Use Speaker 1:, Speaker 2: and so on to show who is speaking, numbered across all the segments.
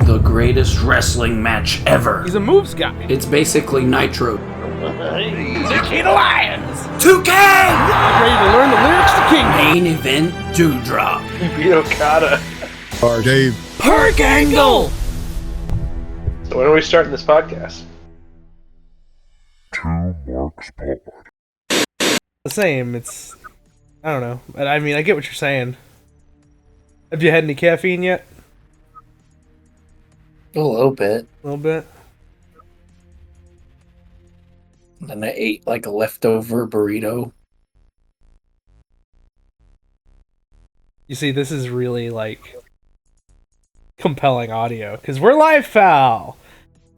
Speaker 1: the greatest wrestling match ever.
Speaker 2: He's a moves guy.
Speaker 1: It's basically Nitro.
Speaker 2: The King of Lions.
Speaker 1: 2K!
Speaker 2: Ready to learn the lyrics to King.
Speaker 1: Main event Dewdrop.
Speaker 3: Beat Okada.
Speaker 4: Or Dave.
Speaker 1: Perk Angle!
Speaker 3: So when are we starting this podcast?
Speaker 4: Two Marks Pod.
Speaker 2: The same. It's, I don't know. I mean, I get what you're saying. Have you had any caffeine yet?
Speaker 5: A little bit.
Speaker 2: A little bit.
Speaker 5: And I ate like a leftover burrito.
Speaker 2: You see, this is really like compelling audio because we're live, foul.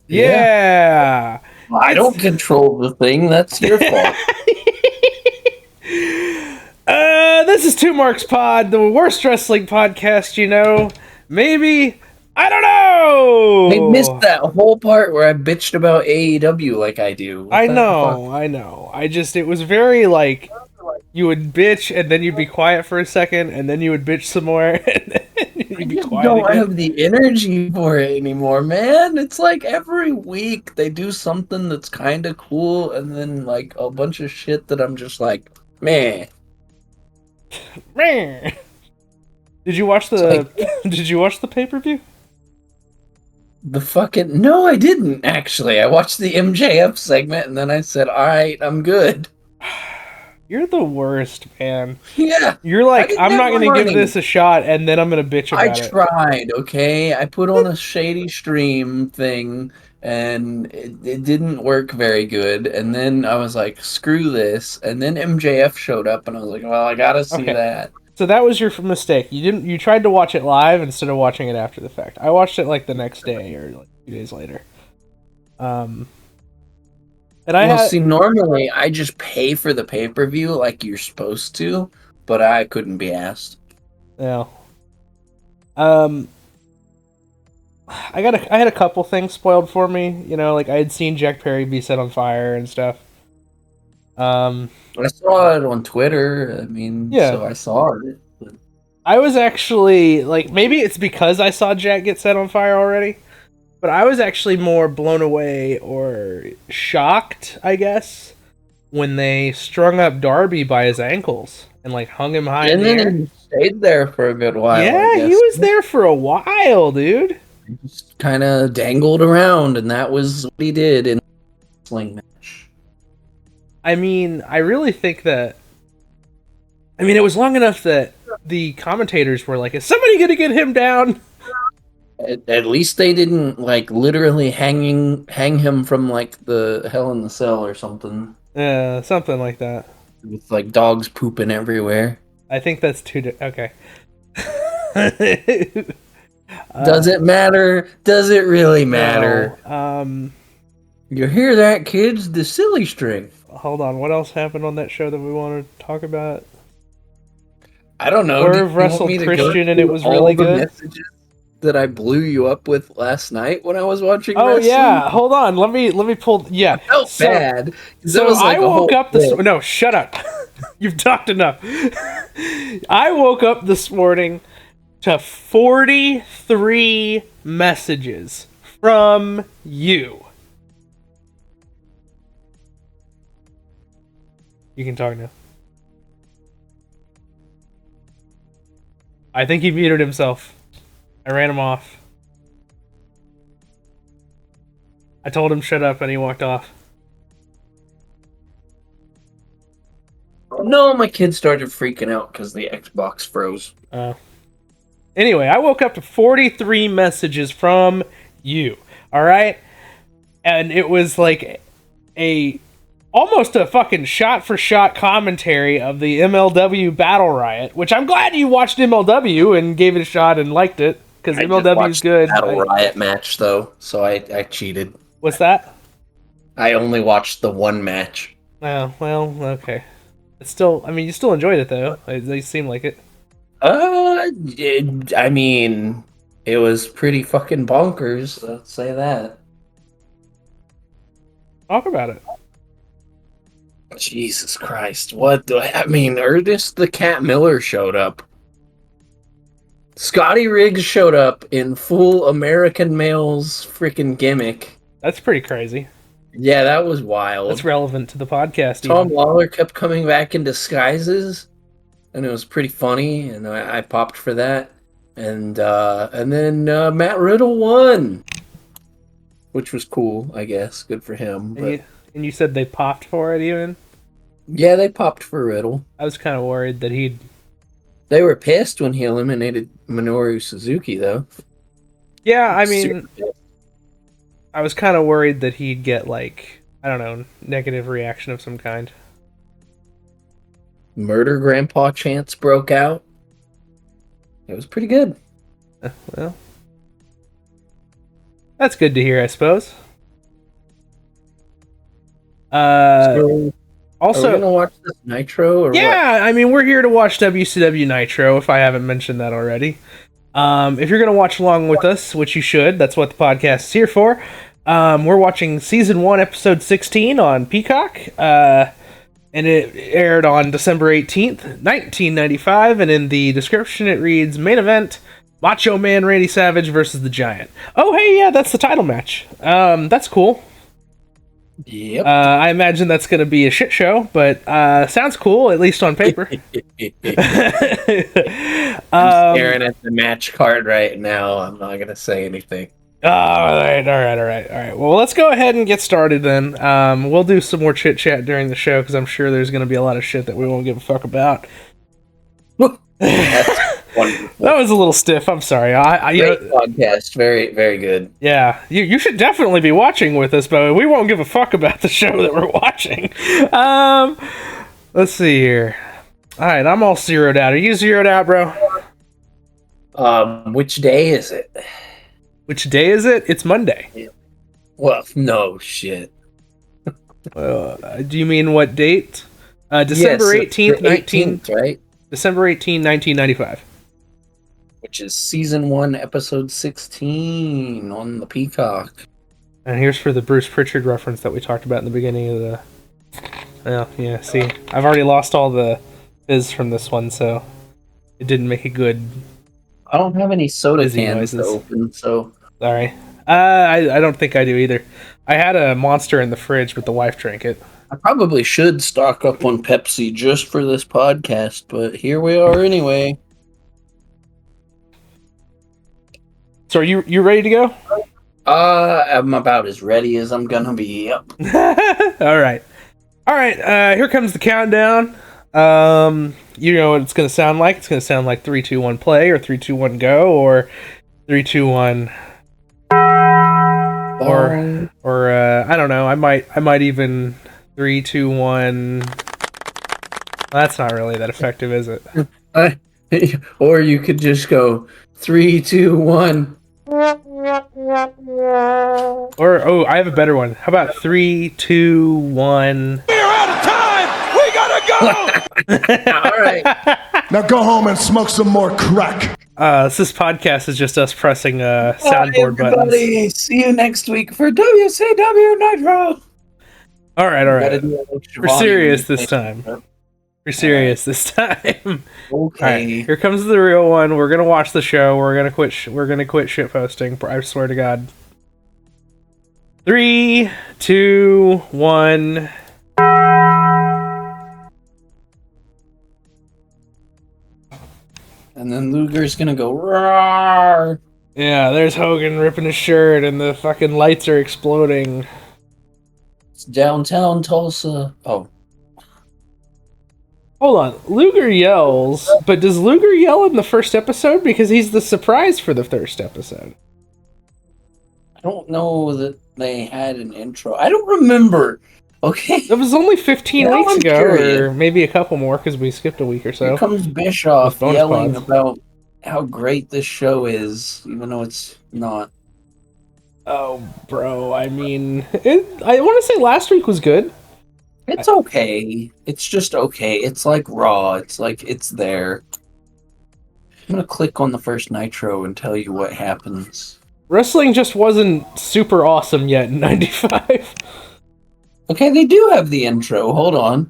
Speaker 2: Yeah.
Speaker 5: I don't control the thing. That's your fault.
Speaker 2: This is Two Marks Pod, the worst wrestling podcast, you know. Maybe. I don't know.
Speaker 5: I missed that whole part where I bitched about AEW like I do.
Speaker 2: I know. It was very like, you would bitch and then you'd be quiet for a second and then you would bitch some more and then you'd be quiet
Speaker 5: don't
Speaker 2: again.
Speaker 5: have the energy for it anymore, man. It's like every week they do something that's kind of cool and then like a bunch of shit that I'm just like, man.
Speaker 2: Did you watch the Did you watch the pay-per-view?
Speaker 5: No, I didn't actually. I watched the MJF segment and then I said, all right, I'm good.
Speaker 2: You're the worst, man.
Speaker 5: Yeah.
Speaker 2: You're like, I'm not going to give this a shot and then I'm going to bitch about it.
Speaker 5: I tried, okay? I put on a shady stream thing and it didn't work very good. And then I was like, screw this. And then MJF showed up and I was like, well, I got to see that.
Speaker 2: So that was your mistake. You tried to watch it live instead of watching it after the fact. I watched it like the next day or like 2 days later. And
Speaker 5: see, normally I just pay for the pay-per-view like you're supposed to, but I couldn't be asked.
Speaker 2: Yeah. I had a couple things spoiled for me. You know, like I had seen Jack Perry be set on fire and stuff.
Speaker 5: I saw it on Twitter. I mean,
Speaker 2: yeah.
Speaker 5: So I saw it. But...
Speaker 2: I was actually like, maybe it's because I saw Jack get set on fire already, but I was actually more blown away or shocked, I guess, when they strung up Darby by his ankles and like hung him high in the air.
Speaker 5: And then he stayed there for a good while.
Speaker 2: Yeah, he was there for a while, dude.
Speaker 5: He just kind of dangled around, and that was what he did in a wrestling match.
Speaker 2: I mean, I really think that... I mean, it was long enough that the commentators were like, is somebody going to get him down?
Speaker 5: At least they didn't, like, literally hang him from, like, the Hell in the Cell or something.
Speaker 2: Yeah, something like that.
Speaker 5: With, like, dogs pooping everywhere.
Speaker 2: I think that's too... Okay.
Speaker 5: Does it matter? Does it really matter?
Speaker 2: No,
Speaker 5: you hear that, kids? The silly string.
Speaker 2: Hold on, what else happened on that show that we want to talk about?
Speaker 5: I don't know.
Speaker 2: Irv wrestled Christian and it was really good.
Speaker 5: Messages that I blew you up with last night when I was watching
Speaker 2: wrestling? Yeah, hold on. Let me pull. Yeah,
Speaker 5: I felt bad.
Speaker 2: So
Speaker 5: was like
Speaker 2: I woke up this. No, shut up. You've talked enough. I woke up this morning to 43 messages from you. You can talk now. I think he muted himself. I ran him off. I told him shut up and he walked off.
Speaker 5: No, my kid started freaking out because the Xbox froze.
Speaker 2: Anyway, I woke up to 43 messages from you. Alright? And it was like almost a fucking shot-for-shot commentary of the MLW Battle Riot, which I'm glad you watched MLW and gave it a shot and liked it, because MLW is good.
Speaker 5: Battle Riot match, though, so I cheated.
Speaker 2: What's that?
Speaker 5: I only watched the one match.
Speaker 2: Oh, well, okay. It's still, I mean, you still enjoyed it, though. They seem like it.
Speaker 5: I mean, it was pretty fucking bonkers, let's say that.
Speaker 2: Talk about it.
Speaker 5: Jesus Christ, what? I mean, Ernest the Cat Miller showed up. Scotty Riggs showed up in full American male's freaking gimmick.
Speaker 2: That's pretty crazy.
Speaker 5: Yeah, that was wild.
Speaker 2: That's relevant to the podcast.
Speaker 5: Tom
Speaker 2: even.
Speaker 5: Lawler kept coming back in disguises, and it was pretty funny, and I popped for that. And then Matt Riddle won, which was cool, I guess. Good for him. But
Speaker 2: And you said they popped for it even?
Speaker 5: yeah, they popped for Riddle.
Speaker 2: I was kind of worried that he'd...
Speaker 5: They were pissed when he eliminated Minoru Suzuki, though.
Speaker 2: Yeah, I mean,
Speaker 5: Super pissed.
Speaker 2: I was kind of worried that he'd get, like, I don't know, negative reaction of some kind.
Speaker 5: Murder Grandpa chants broke out. It was pretty good.
Speaker 2: Well, that's good to hear, I suppose.
Speaker 5: So,
Speaker 2: Also,
Speaker 5: are we gonna watch this Nitro or
Speaker 2: yeah, I mean, we're here to watch WCW Nitro, if I haven't mentioned that already. If you're going to watch along with us, which you should, that's what the podcast is here for. We're watching Season 1, Episode 16 on Peacock, and it aired on December 18th, 1995, and in the description it reads, Main Event, Macho Man Randy Savage versus The Giant. Oh, hey, yeah, that's the title match. That's cool.
Speaker 5: Yep.
Speaker 2: I imagine that's going to be a shit show, but sounds cool, at least on paper.
Speaker 5: I'm staring at the match card right now. I'm not gonna say anything.
Speaker 2: All right. Well, let's go ahead and get started then. We'll do some more chit chat during the show because I'm sure there's going to be a lot of shit that we won't give a fuck about.
Speaker 5: That's wonderful.
Speaker 2: That was a little stiff. I'm sorry.
Speaker 5: Great podcast. Very, very good.
Speaker 2: Yeah, you should definitely be watching with us, but we won't give a fuck about the show that we're watching. Let's see here. All right, I'm all zeroed out. Are you zeroed out, bro?
Speaker 5: Which day is it?
Speaker 2: Which day is it? It's Monday.
Speaker 5: Well, no shit.
Speaker 2: Do you mean what date? December
Speaker 5: Yes,
Speaker 2: 18th,
Speaker 5: the 18th, right?
Speaker 2: December 18, 1995.
Speaker 5: Which is Season 1, Episode 16 on the Peacock.
Speaker 2: And here's for the Bruce Pritchard reference that we talked about in the beginning of the... Well, yeah, see. I've already lost all the fizz from this one, so it didn't make a good...
Speaker 5: I don't have any soda
Speaker 2: Busy
Speaker 5: cans to
Speaker 2: noises.
Speaker 5: open, so...
Speaker 2: Sorry. I don't think I do either. I had a Monster in the fridge, but the wife drank it.
Speaker 5: I probably should stock up on Pepsi just for this podcast, but here we are anyway.
Speaker 2: So are you ready to go?
Speaker 5: I'm about as ready as I'm gonna be. Yep.
Speaker 2: All right. Here comes the countdown. You know what it's going to sound like. It's going to sound like 3, 2, 1 play, or 3, 2, 1 go, or 3, 2, 1... Or I don't know. I might even 3, 2, 1. Well, that's not really that effective, is it?
Speaker 5: Or you could just go 3, 2, 1.
Speaker 2: Or I have a better one. How about 3, 2, 1?
Speaker 1: We're out of time! We gotta go!
Speaker 5: All right.
Speaker 4: Now go home and smoke some more crack.
Speaker 2: This podcast is just us pressing soundboard buttons.
Speaker 5: Everybody, see you next week for WCW Nitro.
Speaker 2: All right. We're serious this time.
Speaker 5: Okay.
Speaker 2: All right, here comes the real one. We're gonna watch the show. We're gonna quit shit posting. I swear to God. 3, 2, 1.
Speaker 5: And then Luger's gonna go roar.
Speaker 2: Yeah, there's Hogan ripping his shirt, and the fucking lights are exploding.
Speaker 5: It's downtown Tulsa. Oh,
Speaker 2: Hold on, Luger yells, but does Luger yell in the first episode? Because he's the surprise for the first episode.
Speaker 5: I don't know that they had an intro. I don't remember. Okay.
Speaker 2: It was only 15
Speaker 5: Now
Speaker 2: weeks
Speaker 5: I'm
Speaker 2: ago,
Speaker 5: curious.
Speaker 2: or maybe a couple more because we skipped a week or so.
Speaker 5: Here comes Bischoff
Speaker 2: With bonus
Speaker 5: yelling
Speaker 2: pods.
Speaker 5: about how great this show is, even though it's not.
Speaker 2: Oh, bro, I mean, I want to say last week was good.
Speaker 5: It's okay. It's just okay. It's like Raw. It's like it's there. I'm gonna click on the first Nitro and tell you what happens.
Speaker 2: Wrestling just wasn't super awesome yet in 95.
Speaker 5: Okay, they do have the intro. Hold on.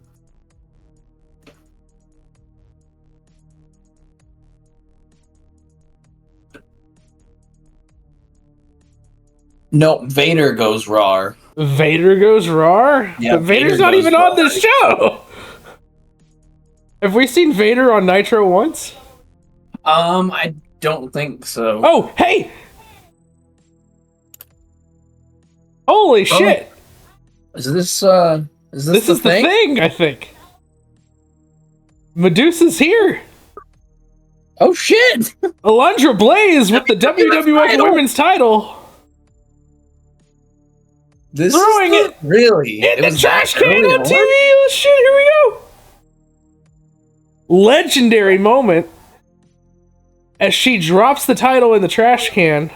Speaker 5: No, Vader goes Raw.
Speaker 2: Vader goes Raw?
Speaker 5: Yeah,
Speaker 2: but Vader's
Speaker 5: Vader
Speaker 2: not
Speaker 5: goes
Speaker 2: even
Speaker 5: Raw.
Speaker 2: on this show! Have we seen Vader on Nitro once?
Speaker 5: I don't think so.
Speaker 2: Oh, hey! Holy shit!
Speaker 5: Is this the
Speaker 2: thing, I think. Medusa's here!
Speaker 5: Oh shit!
Speaker 2: Alundra Blaze with the WWF Women's title.
Speaker 5: This
Speaker 2: Throwing
Speaker 5: is
Speaker 2: it
Speaker 5: really
Speaker 2: in the
Speaker 5: was
Speaker 2: trash
Speaker 5: that
Speaker 2: can
Speaker 5: early
Speaker 2: on TV. Oh shit, here we go. Legendary moment as she drops the title in the trash can.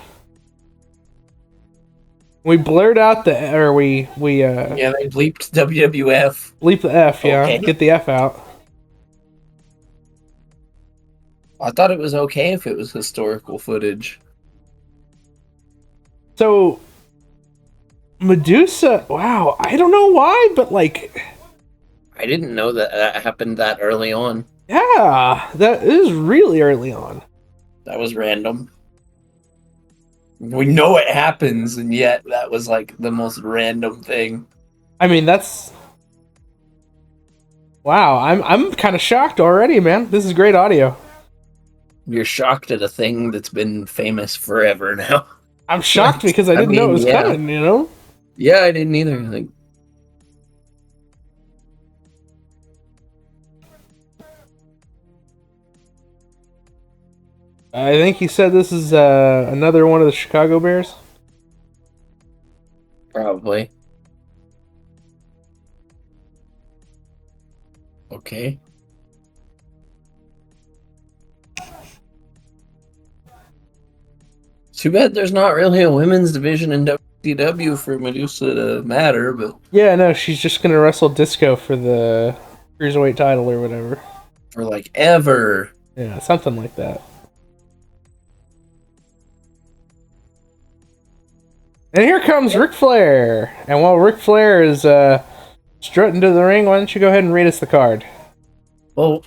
Speaker 2: We blurred out the, or we
Speaker 5: Yeah, they bleeped WWF.
Speaker 2: bleep the F, yeah.
Speaker 5: Okay.
Speaker 2: Get the F out.
Speaker 5: I thought it was okay if it was historical footage.
Speaker 2: So, Medusa, wow, I don't know why, but like,
Speaker 5: I didn't know that happened that early on.
Speaker 2: yeah, that is really early on.
Speaker 5: That was random. We know it happens, and yet that was like the most random thing.
Speaker 2: I mean, that's, wow, I'm kind of shocked already, man. This is great audio.
Speaker 5: You're shocked at a thing that's been famous forever now.
Speaker 2: I'm shocked because I didn't know it was
Speaker 5: yeah.
Speaker 2: coming, you know?
Speaker 5: Yeah, I didn't either. Like,
Speaker 2: I think he said this is another one of the Chicago Bears.
Speaker 5: probably. Okay. Too bad there's not really a women's division in WCW for Medusa to matter, but
Speaker 2: Yeah, no, she's just gonna wrestle Disco for the Cruiserweight title or whatever.
Speaker 5: for like ever.
Speaker 2: Yeah, something like that. And here comes Ric Flair. And while Ric Flair is strutting to the ring, why don't you go ahead and read us the card?
Speaker 5: Well,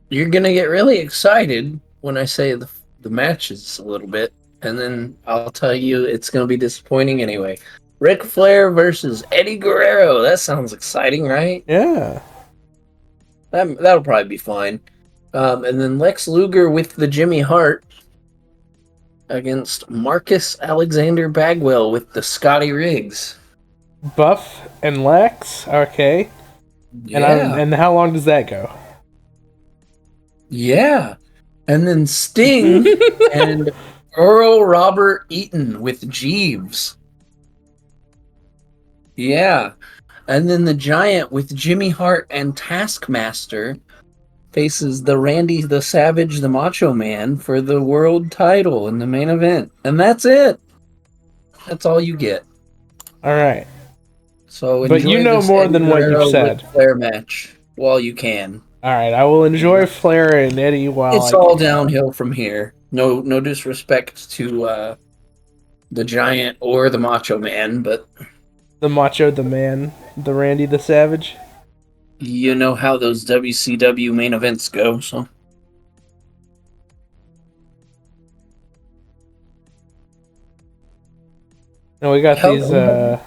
Speaker 5: you're gonna get really excited when I say the matches a little bit, and then I'll tell you it's gonna be disappointing anyway. Ric Flair versus Eddie Guerrero. That sounds exciting, right?
Speaker 2: Yeah.
Speaker 5: That'll probably be fine. And then Lex Luger with the Jimmy Hart against Marcus Alexander Bagwell with the Scotty Riggs.
Speaker 2: Buff and Lex. Okay.
Speaker 5: Yeah.
Speaker 2: And how long does that go?
Speaker 5: Yeah. And then Sting and Earl Robert Eaton with Jeeves. Yeah. And then the Giant with Jimmy Hart and Taskmaster faces the Randy the Savage the Macho Man for the world title in the main event. And that's it. That's all you get.
Speaker 2: All right.
Speaker 5: So
Speaker 2: But you
Speaker 5: enjoy
Speaker 2: know
Speaker 5: this
Speaker 2: more
Speaker 5: Eddie
Speaker 2: than what
Speaker 5: Guerrero
Speaker 2: you've said.
Speaker 5: Ric Flair match while you can.
Speaker 2: All right. I will enjoy Flair and Eddie while
Speaker 5: It's all downhill from here. No disrespect to the Giant or the Macho Man, but
Speaker 2: the Macho, the Man, the Randy, the Savage.
Speaker 5: you know how those WCW main events go, so.
Speaker 2: And we got
Speaker 5: Hell,
Speaker 2: these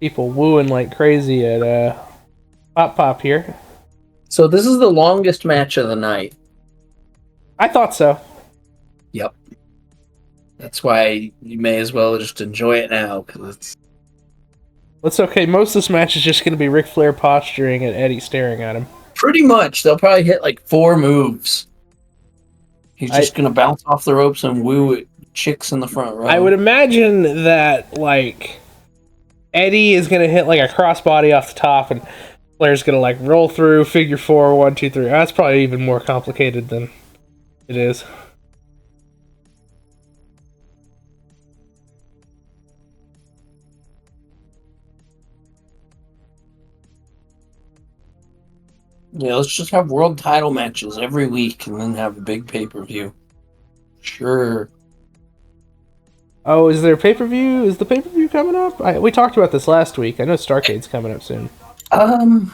Speaker 2: people wooing like crazy at Pop here.
Speaker 5: So this is the longest match of the night.
Speaker 2: I thought so.
Speaker 5: Yep. That's why you may as well just enjoy it now, because
Speaker 2: It's okay. Most of this match is just going to be Ric Flair posturing and Eddie staring at him.
Speaker 5: pretty much they'll probably hit like 4 moves. He's just gonna bounce off the ropes and woo chicks in the front row.
Speaker 2: I would imagine that like Eddie is going to hit like a crossbody off the top, and Flair's going to like roll through figure 4, 1, 2, 3. That's probably even more complicated than it is.
Speaker 5: Yeah, let's just have world title matches every week and then have a big pay-per-view. Sure.
Speaker 2: Oh, is there a pay-per-view? Is the pay-per-view coming up? We talked about this last week. I know Starcade's coming up soon. I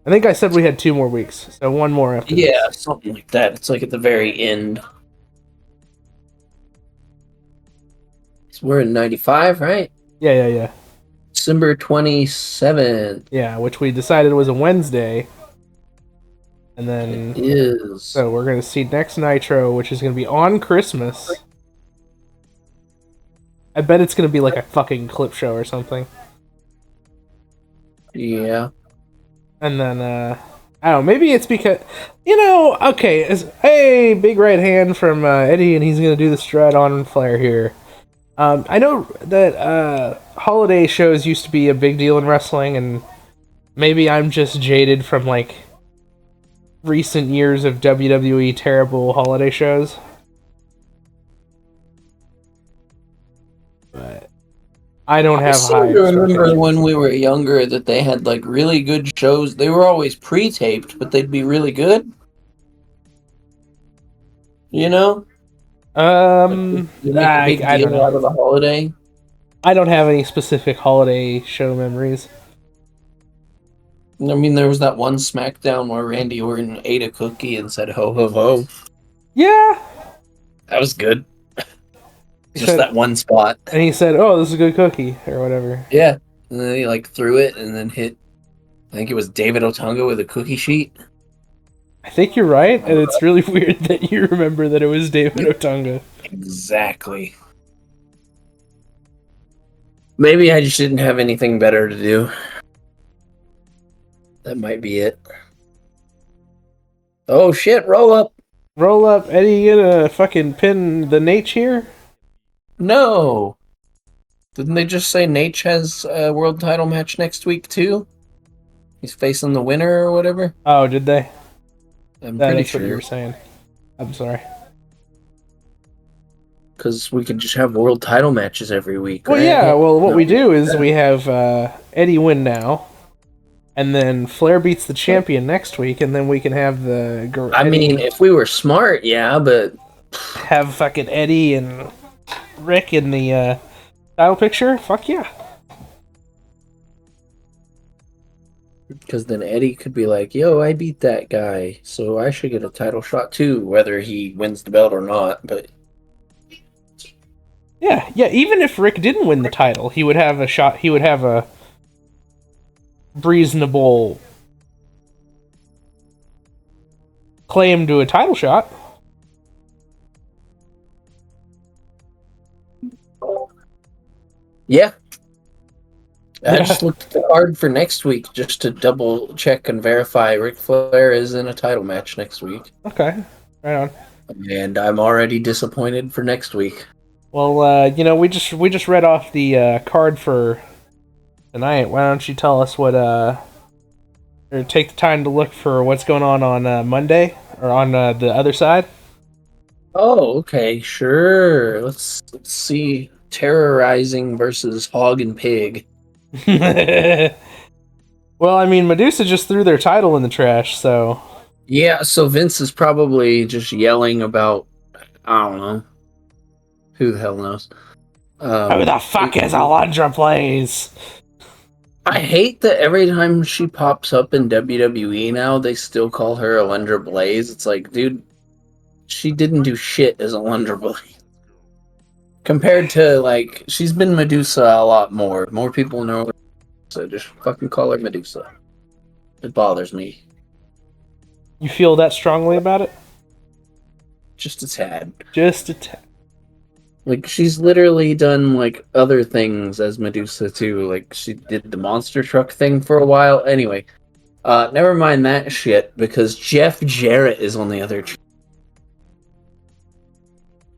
Speaker 2: think I said we had 2 more weeks, so 1 more after this.
Speaker 5: Yeah, something like that. It's like at the very end. So we're in 95, right?
Speaker 2: Yeah.
Speaker 5: December 27th.
Speaker 2: Yeah, which we decided was a Wednesday. And then...
Speaker 5: It is.
Speaker 2: So we're going to see next Nitro, which is going to be on Christmas. I bet it's going to be like a fucking clip show or something.
Speaker 5: Yeah.
Speaker 2: And then, I don't know, maybe it's because, okay, hey, big right hand from Eddie, and he's going to do the strut on Flair here. I know that holiday shows used to be a big deal in wrestling, and maybe I'm just jaded from, like, recent years of WWE terrible holiday shows. But I don't have high
Speaker 5: I remember
Speaker 2: expectations.
Speaker 5: when we were younger that they had like really good shows. They were always pre-taped, but they'd be really good. You know?
Speaker 2: I
Speaker 5: Big
Speaker 2: don't
Speaker 5: deal
Speaker 2: know.
Speaker 5: out of the holiday.
Speaker 2: I don't have any specific holiday show memories.
Speaker 5: I mean, there was that one SmackDown where Randy Orton ate a cookie and said "ho ho ho."
Speaker 2: Yeah.
Speaker 5: That was good.
Speaker 2: He
Speaker 5: Just
Speaker 2: said-
Speaker 5: that one spot.
Speaker 2: And he said, "Oh, this is a good cookie," or whatever.
Speaker 5: Yeah, and then he like threw it and then hit. I think it was David Otunga with a cookie sheet.
Speaker 2: I think you're right, and it's really weird that you remember that it was David Otunga.
Speaker 5: Exactly. Maybe I just didn't have anything better to do. That might be it. Oh shit, roll up.
Speaker 2: Roll up, Eddie, you gonna fucking pin the Nate here?
Speaker 5: No. Didn't they just say Nate has a world title match next week too? He's facing the winner or whatever?
Speaker 2: Oh, did they?
Speaker 5: I'm
Speaker 2: That's
Speaker 5: pretty
Speaker 2: what you
Speaker 5: sure.
Speaker 2: were saying. I'm sorry.
Speaker 5: Because we could just have world title matches every week.
Speaker 2: Well,
Speaker 5: right?
Speaker 2: yeah, well, what
Speaker 5: No.
Speaker 2: we do is we have Eddie win now, and then Flair beats the champion next week, and then we can have the...
Speaker 5: I mean, if we were smart, yeah, but
Speaker 2: have fucking Eddie and Rick in the title picture? Fuck yeah.
Speaker 5: because then Eddie could be like, yo, I beat that guy, so I should get a title shot too, whether he wins the belt or not. But
Speaker 2: Yeah, even if Rick didn't win the title, he would have a shot, he would have a reasonable claim to a title shot.
Speaker 5: yeah. I
Speaker 2: Yeah.
Speaker 5: just looked at the card for next week just to double check and verify Ric Flair is in a title match next week.
Speaker 2: Okay, right on.
Speaker 5: And I'm already disappointed for next week.
Speaker 2: Well, we just read off the card for tonight. Why don't you tell us what or take the time to look for what's going on Monday or on the other side?
Speaker 5: Oh, okay, sure. Let's see. Terrorizing versus Hog and Pig.
Speaker 2: Well, I mean, Medusa just threw their title in the trash, so
Speaker 5: Yeah, so Vince is probably just yelling about, I don't know. Who the hell knows?
Speaker 2: who the fuck is Alundra Blaze?
Speaker 5: I hate that every time she pops up in WWE now, they still call her Alundra Blaze. It's like, dude, she didn't do shit as Alundra Blaze. Compared to, like, she's been Medusa a lot more. More people know her, so just fucking call her Medusa. It bothers me.
Speaker 2: You feel that strongly about it?
Speaker 5: Just a tad.
Speaker 2: Just a tad.
Speaker 5: Like, she's literally done, like, other things as Medusa, too. Like, she did the monster truck thing for a while. Anyway, never mind that shit, because Jeff Jarrett is on the other team.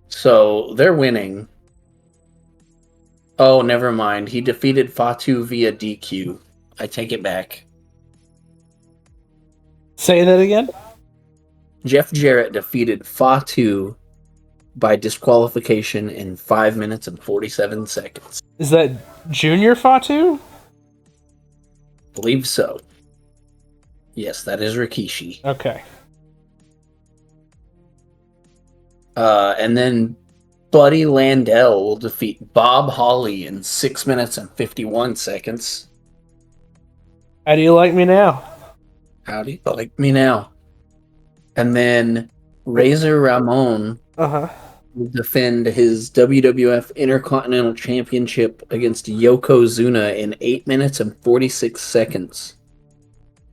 Speaker 5: So, they're winning. Oh, never mind. He defeated Fatu via DQ. I take it back.
Speaker 2: Say that again?
Speaker 5: Jeff Jarrett defeated Fatu by disqualification in 5 minutes and 47 seconds.
Speaker 2: Is that Junior Fatu?
Speaker 5: Believe so. Yes, that is Rikishi.
Speaker 2: Okay.
Speaker 5: And then Buddy Landell will defeat Bob Holly in 6 minutes and 51 seconds.
Speaker 2: How do you like me now?
Speaker 5: How do you like me now? And then Razor Ramon
Speaker 2: Uh-huh.
Speaker 5: will defend his WWF Intercontinental Championship against Yokozuna in 8 minutes and 46 seconds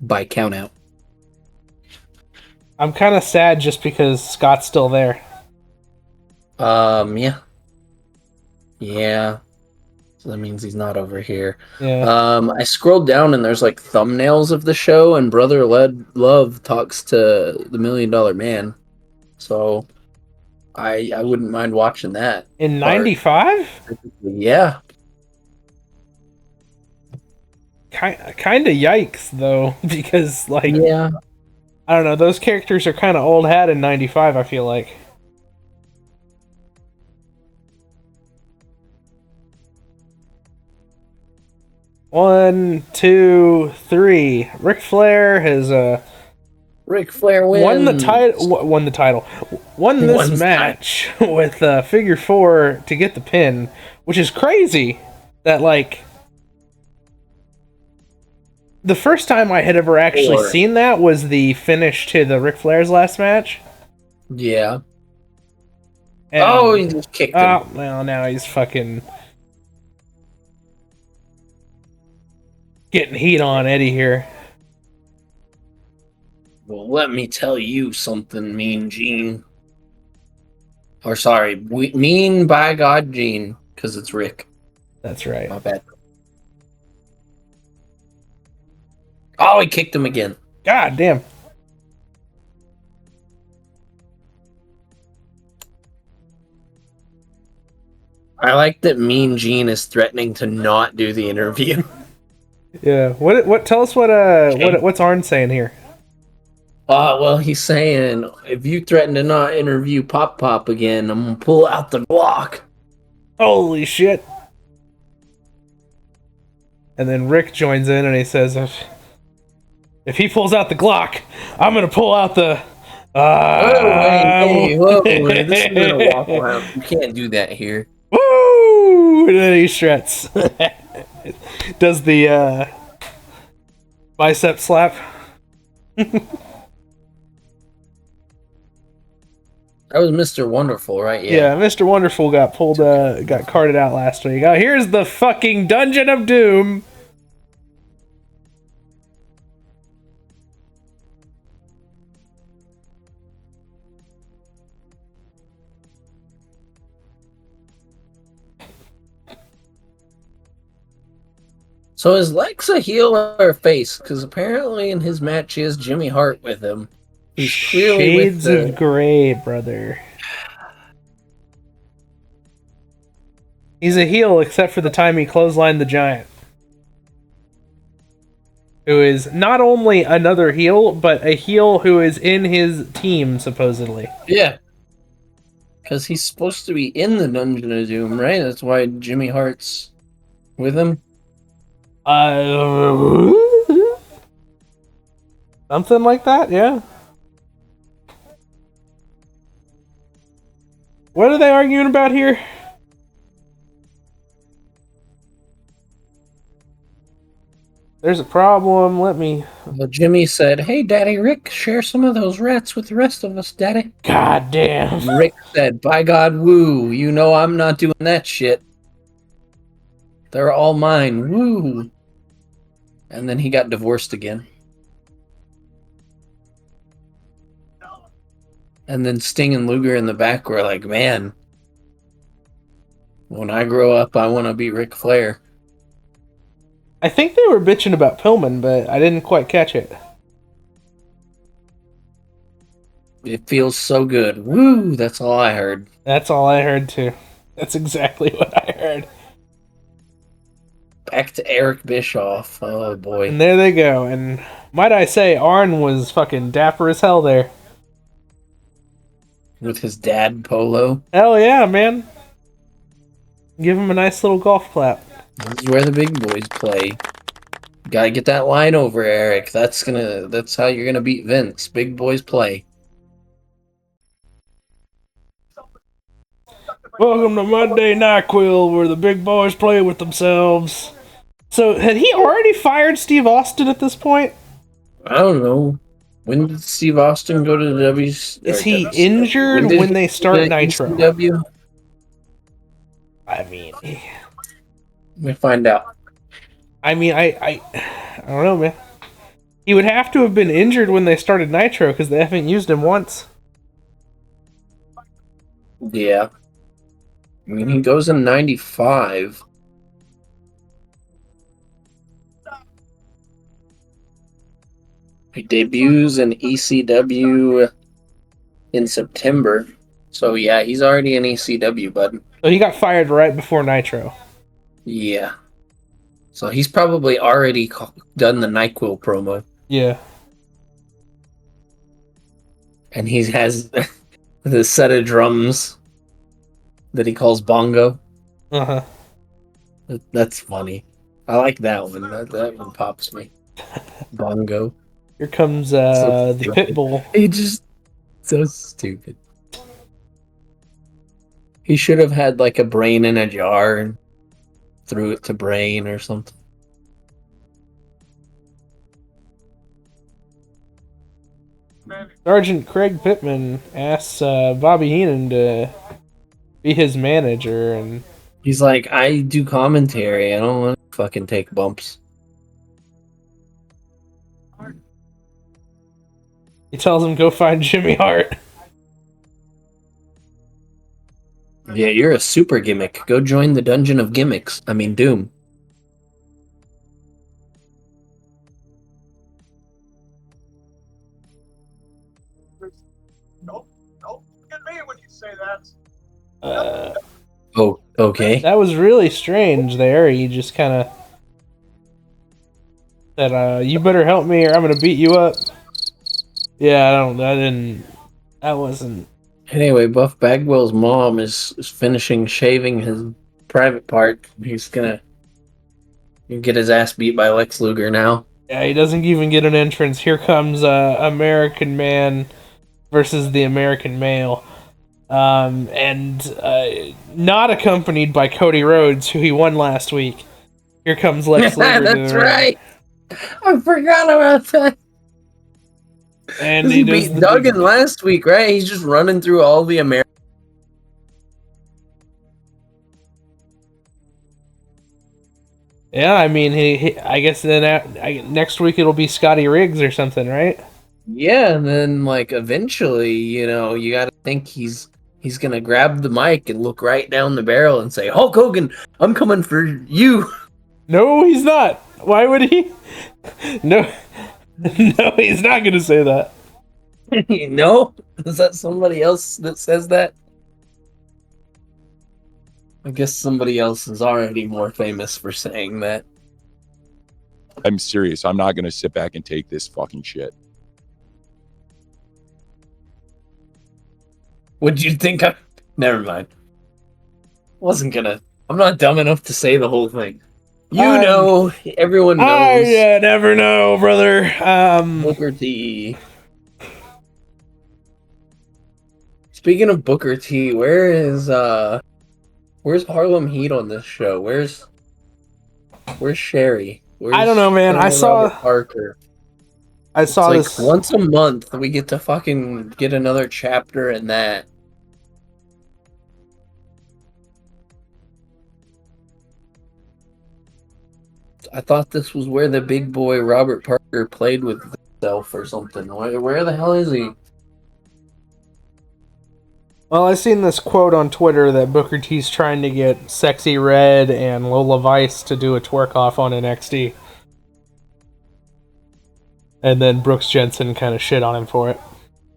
Speaker 5: by countout.
Speaker 2: I'm kind of sad just because Scott's still there.
Speaker 5: Yeah. Yeah. So that means he's not over here.
Speaker 2: Yeah.
Speaker 5: I scrolled down and there's like thumbnails of the show, and Brother Love talks to the $1 Million Man. So I wouldn't mind watching that.
Speaker 2: In 95?
Speaker 5: Yeah.
Speaker 2: Kind of yikes, though, because, like,
Speaker 5: Yeah.
Speaker 2: I don't know, those characters are kind of old hat in 95, I feel like. One, two, three. Ric Flair has
Speaker 5: Ric Flair wins.
Speaker 2: won the title. Won this match with figure 4 to get the pin, which is crazy. That, like, the first time I had ever actually seen that was the finish to the Ric Flair's last match.
Speaker 5: Yeah.
Speaker 2: And,
Speaker 5: he just kicked him.
Speaker 2: Oh, well, now he's fucking getting heat on Eddie here.
Speaker 5: Well, let me tell you something, Mean Gene. Or sorry, Mean by God Gene, because it's Rick.
Speaker 2: That's right.
Speaker 5: My bad. Oh, he kicked him again.
Speaker 2: God damn.
Speaker 5: I like that Mean Gene is threatening to not do the interview.
Speaker 2: Yeah. What? Tell us what's Arn saying here?
Speaker 5: Well, he's saying if you threaten to not interview Pop again, I'm gonna pull out the Glock.
Speaker 2: Holy shit. And then Rick joins in and he says, if he pulls out the Glock, I'm gonna pull out the.
Speaker 5: Whoa, this is gonna walk around. You can't do that here.
Speaker 2: Woo! And then he struts. Does the bicep slap?
Speaker 5: That was Mr. Wonderful, right?
Speaker 2: Yeah, Mr. Wonderful got carted out last week. Oh, here's the fucking Dungeon of Doom.
Speaker 5: So is Lex a heel or a face? Because apparently in his match he has Jimmy Hart with him. He's clearly
Speaker 2: Shades of Grey, brother. He's a heel except for the time he clotheslined the Giant. Who is not only another heel, but a heel who is in his team, supposedly.
Speaker 5: Yeah. Because he's supposed to be in the Dungeon of Doom, right? That's why Jimmy Hart's with him.
Speaker 2: Something like that, yeah. What are they arguing about here? There's a problem, let me...
Speaker 5: Well, Jimmy said, hey, Daddy Rick, share some of those rats with the rest of us, Daddy.
Speaker 2: God damn.
Speaker 5: Rick said, by God, woo, you know I'm not doing that shit. They're all mine, woo. And then he got divorced again. And then Sting and Luger in the back were like, man, when I grow up, I want to be Ric Flair.
Speaker 2: I think they were bitching about Pillman, but I didn't quite catch it.
Speaker 5: It feels so good. Woo, that's all I heard.
Speaker 2: That's all I heard, too. That's exactly what I heard.
Speaker 5: Back to Eric Bischoff. Oh, boy.
Speaker 2: And there they go. And might I say, Arn was fucking dapper as hell there.
Speaker 5: With his dad polo.
Speaker 2: Hell yeah, man. Give him a nice little golf clap.
Speaker 5: This is where the big boys play. Gotta get that line over, Eric. That's how you're gonna beat Vince. Big boys play.
Speaker 2: Welcome to Monday NyQuil, where the big boys play with themselves. So, had he already fired Steve Austin at this point?
Speaker 5: I don't know. When did Steve Austin go to the W?
Speaker 2: Is he injured when they start Nitro?
Speaker 5: ECW?
Speaker 2: I mean,
Speaker 5: Let me find out.
Speaker 2: I don't know, man. He would have to have been injured when they started Nitro because they haven't used him once.
Speaker 5: Yeah. I mean, he goes in 95. He debuts in ECW in September. So, yeah, he's already in ECW, bud.
Speaker 2: So he got fired right before Nitro.
Speaker 5: Yeah. So he's probably already done the NyQuil promo.
Speaker 2: Yeah.
Speaker 5: And he has the set of drums that he calls bongo.
Speaker 2: Uh-huh.
Speaker 5: That's funny. I like that one. That one pops me. Bongo.
Speaker 2: Here comes
Speaker 5: So
Speaker 2: the
Speaker 5: stupid.
Speaker 2: Pitbull.
Speaker 5: He just so stupid. He should have had like a brain in a jar and threw it to Brain or something.
Speaker 2: Sergeant Craig Pittman asks Bobby Heenan to be his manager, and
Speaker 5: He's like, I do commentary. I don't want to fucking take bumps.
Speaker 2: he tells him go find Jimmy Hart.
Speaker 5: Yeah, you're a super gimmick. Go join the Dungeon of Gimmicks. I mean, Doom.
Speaker 1: Don't look at me when you say that.
Speaker 5: Oh, okay.
Speaker 2: That was really strange there. He just kind of said, you better help me or I'm going to beat you up. Yeah, that wasn't...
Speaker 5: Anyway, Buff Bagwell's mom is finishing shaving his private part. He's gonna get his ass beat by Lex Luger now.
Speaker 2: Yeah, he doesn't even get an entrance. Here comes American Man versus the American Male. And not accompanied by Cody Rhodes, who he won last week. Here comes Lex Luger.
Speaker 5: That's right. I forgot about that.
Speaker 2: And
Speaker 5: He
Speaker 2: does
Speaker 5: beat
Speaker 2: the
Speaker 5: Duggan last week, right? He's just running through all the American.
Speaker 2: Yeah, I mean, I guess then next week it'll be Scotty Riggs or something, right?
Speaker 5: Yeah, and then like eventually, you gotta think he's gonna grab the mic and look right down the barrel and say, "Hulk Hogan, I'm coming for you."
Speaker 2: No, he's not. Why would he? No, no, he's not gonna say that.
Speaker 5: No? Is that somebody else that says that? I guess somebody else is already more famous for saying that.
Speaker 6: I'm serious. I'm not going to sit back and take this fucking shit.
Speaker 5: Would you think I... Never mind. Wasn't gonna... I'm not dumb enough to say the whole thing. Everyone knows.
Speaker 2: I never know, brother.
Speaker 5: Booker T. Speaking of Booker T, where's Harlem Heat on this show? Where's Sherry?
Speaker 2: I don't know, man. I saw
Speaker 5: Robert Parker.
Speaker 2: It's this
Speaker 5: once a month we get to fucking get another chapter in that. I thought this was where the big boy Robert Parker played with himself or something. Where the hell is he?
Speaker 2: Well, I seen this quote on Twitter that Booker T's trying to get Sexy Red and Lola Vice to do a twerk off on NXT. And then Brooks Jensen kind of shit on him for it.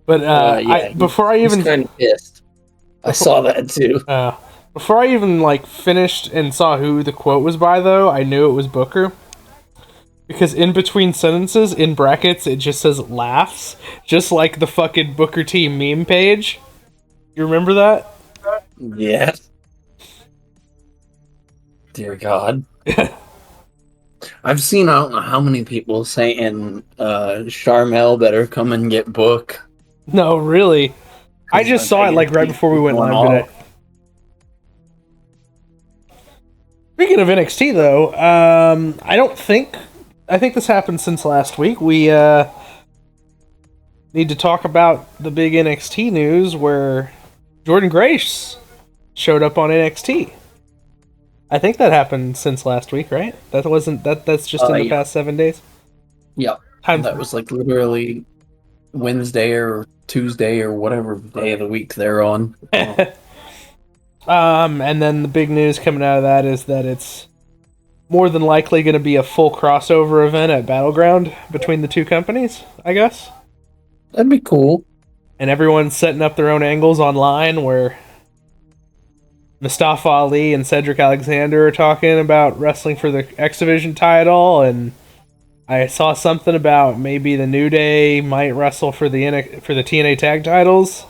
Speaker 2: But before I even...
Speaker 5: He's kind of pissed. I saw that too.
Speaker 2: Before I even finished and saw who the quote was by, though, I knew it was Booker. Because in between sentences, in brackets, it just says laughs. Just like the fucking Booker T meme page. You remember that?
Speaker 5: Yeah. Dear God. I've seen I don't know how many people saying Charmel better come and get book.
Speaker 2: No, really. I just saw it right before we went live today. Speaking of NXT though, I think this happened since last week. We need to talk about the big NXT news where Jordan Grace showed up on NXT. I think that happened since last week, right? That wasn't that's just in the past 7 days.
Speaker 5: Yep. That was like literally Wednesday or Tuesday or whatever day of the week they're on.
Speaker 2: And then the big news coming out of that is that it's more than likely going to be a full crossover event at Battleground between the two companies, I guess.
Speaker 5: That'd be cool.
Speaker 2: And everyone's setting up their own angles online where Mustafa Ali and Cedric Alexander are talking about wrestling for the X Division title, and I saw something about maybe the New Day might wrestle for the TNA tag titles.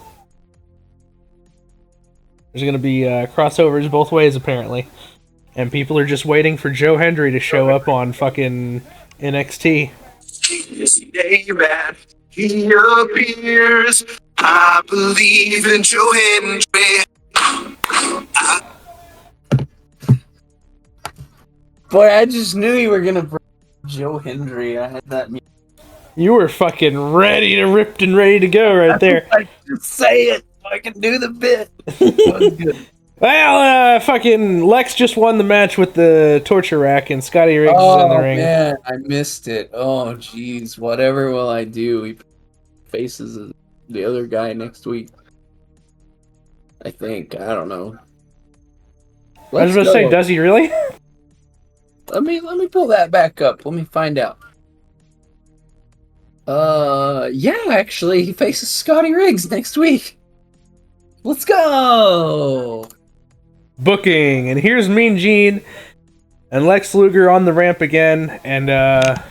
Speaker 2: There's going to be crossovers both ways, apparently. And people are just waiting for Joe Hendry to show up on fucking NXT.
Speaker 7: He appears. I believe in Joe Hendry.
Speaker 5: Boy, I just knew you were gonna bring Joe Hendry. I had that.
Speaker 2: You were fucking ready to go right there.
Speaker 5: I just say it so I can do the bit. That was good.
Speaker 2: Well, fucking Lex just won the match with the torture rack, and Scotty Riggs is in the ring.
Speaker 5: Oh man, I missed it. Oh jeez, whatever will I do? He faces the other guy next week. I think. I don't know.
Speaker 2: I was going to say, does he really?
Speaker 5: Let me pull that back up. Let me find out. Yeah, actually, he faces Scotty Riggs next week. Let's go!
Speaker 2: Booking, and here's Mean Gene and Lex Luger on the ramp again, and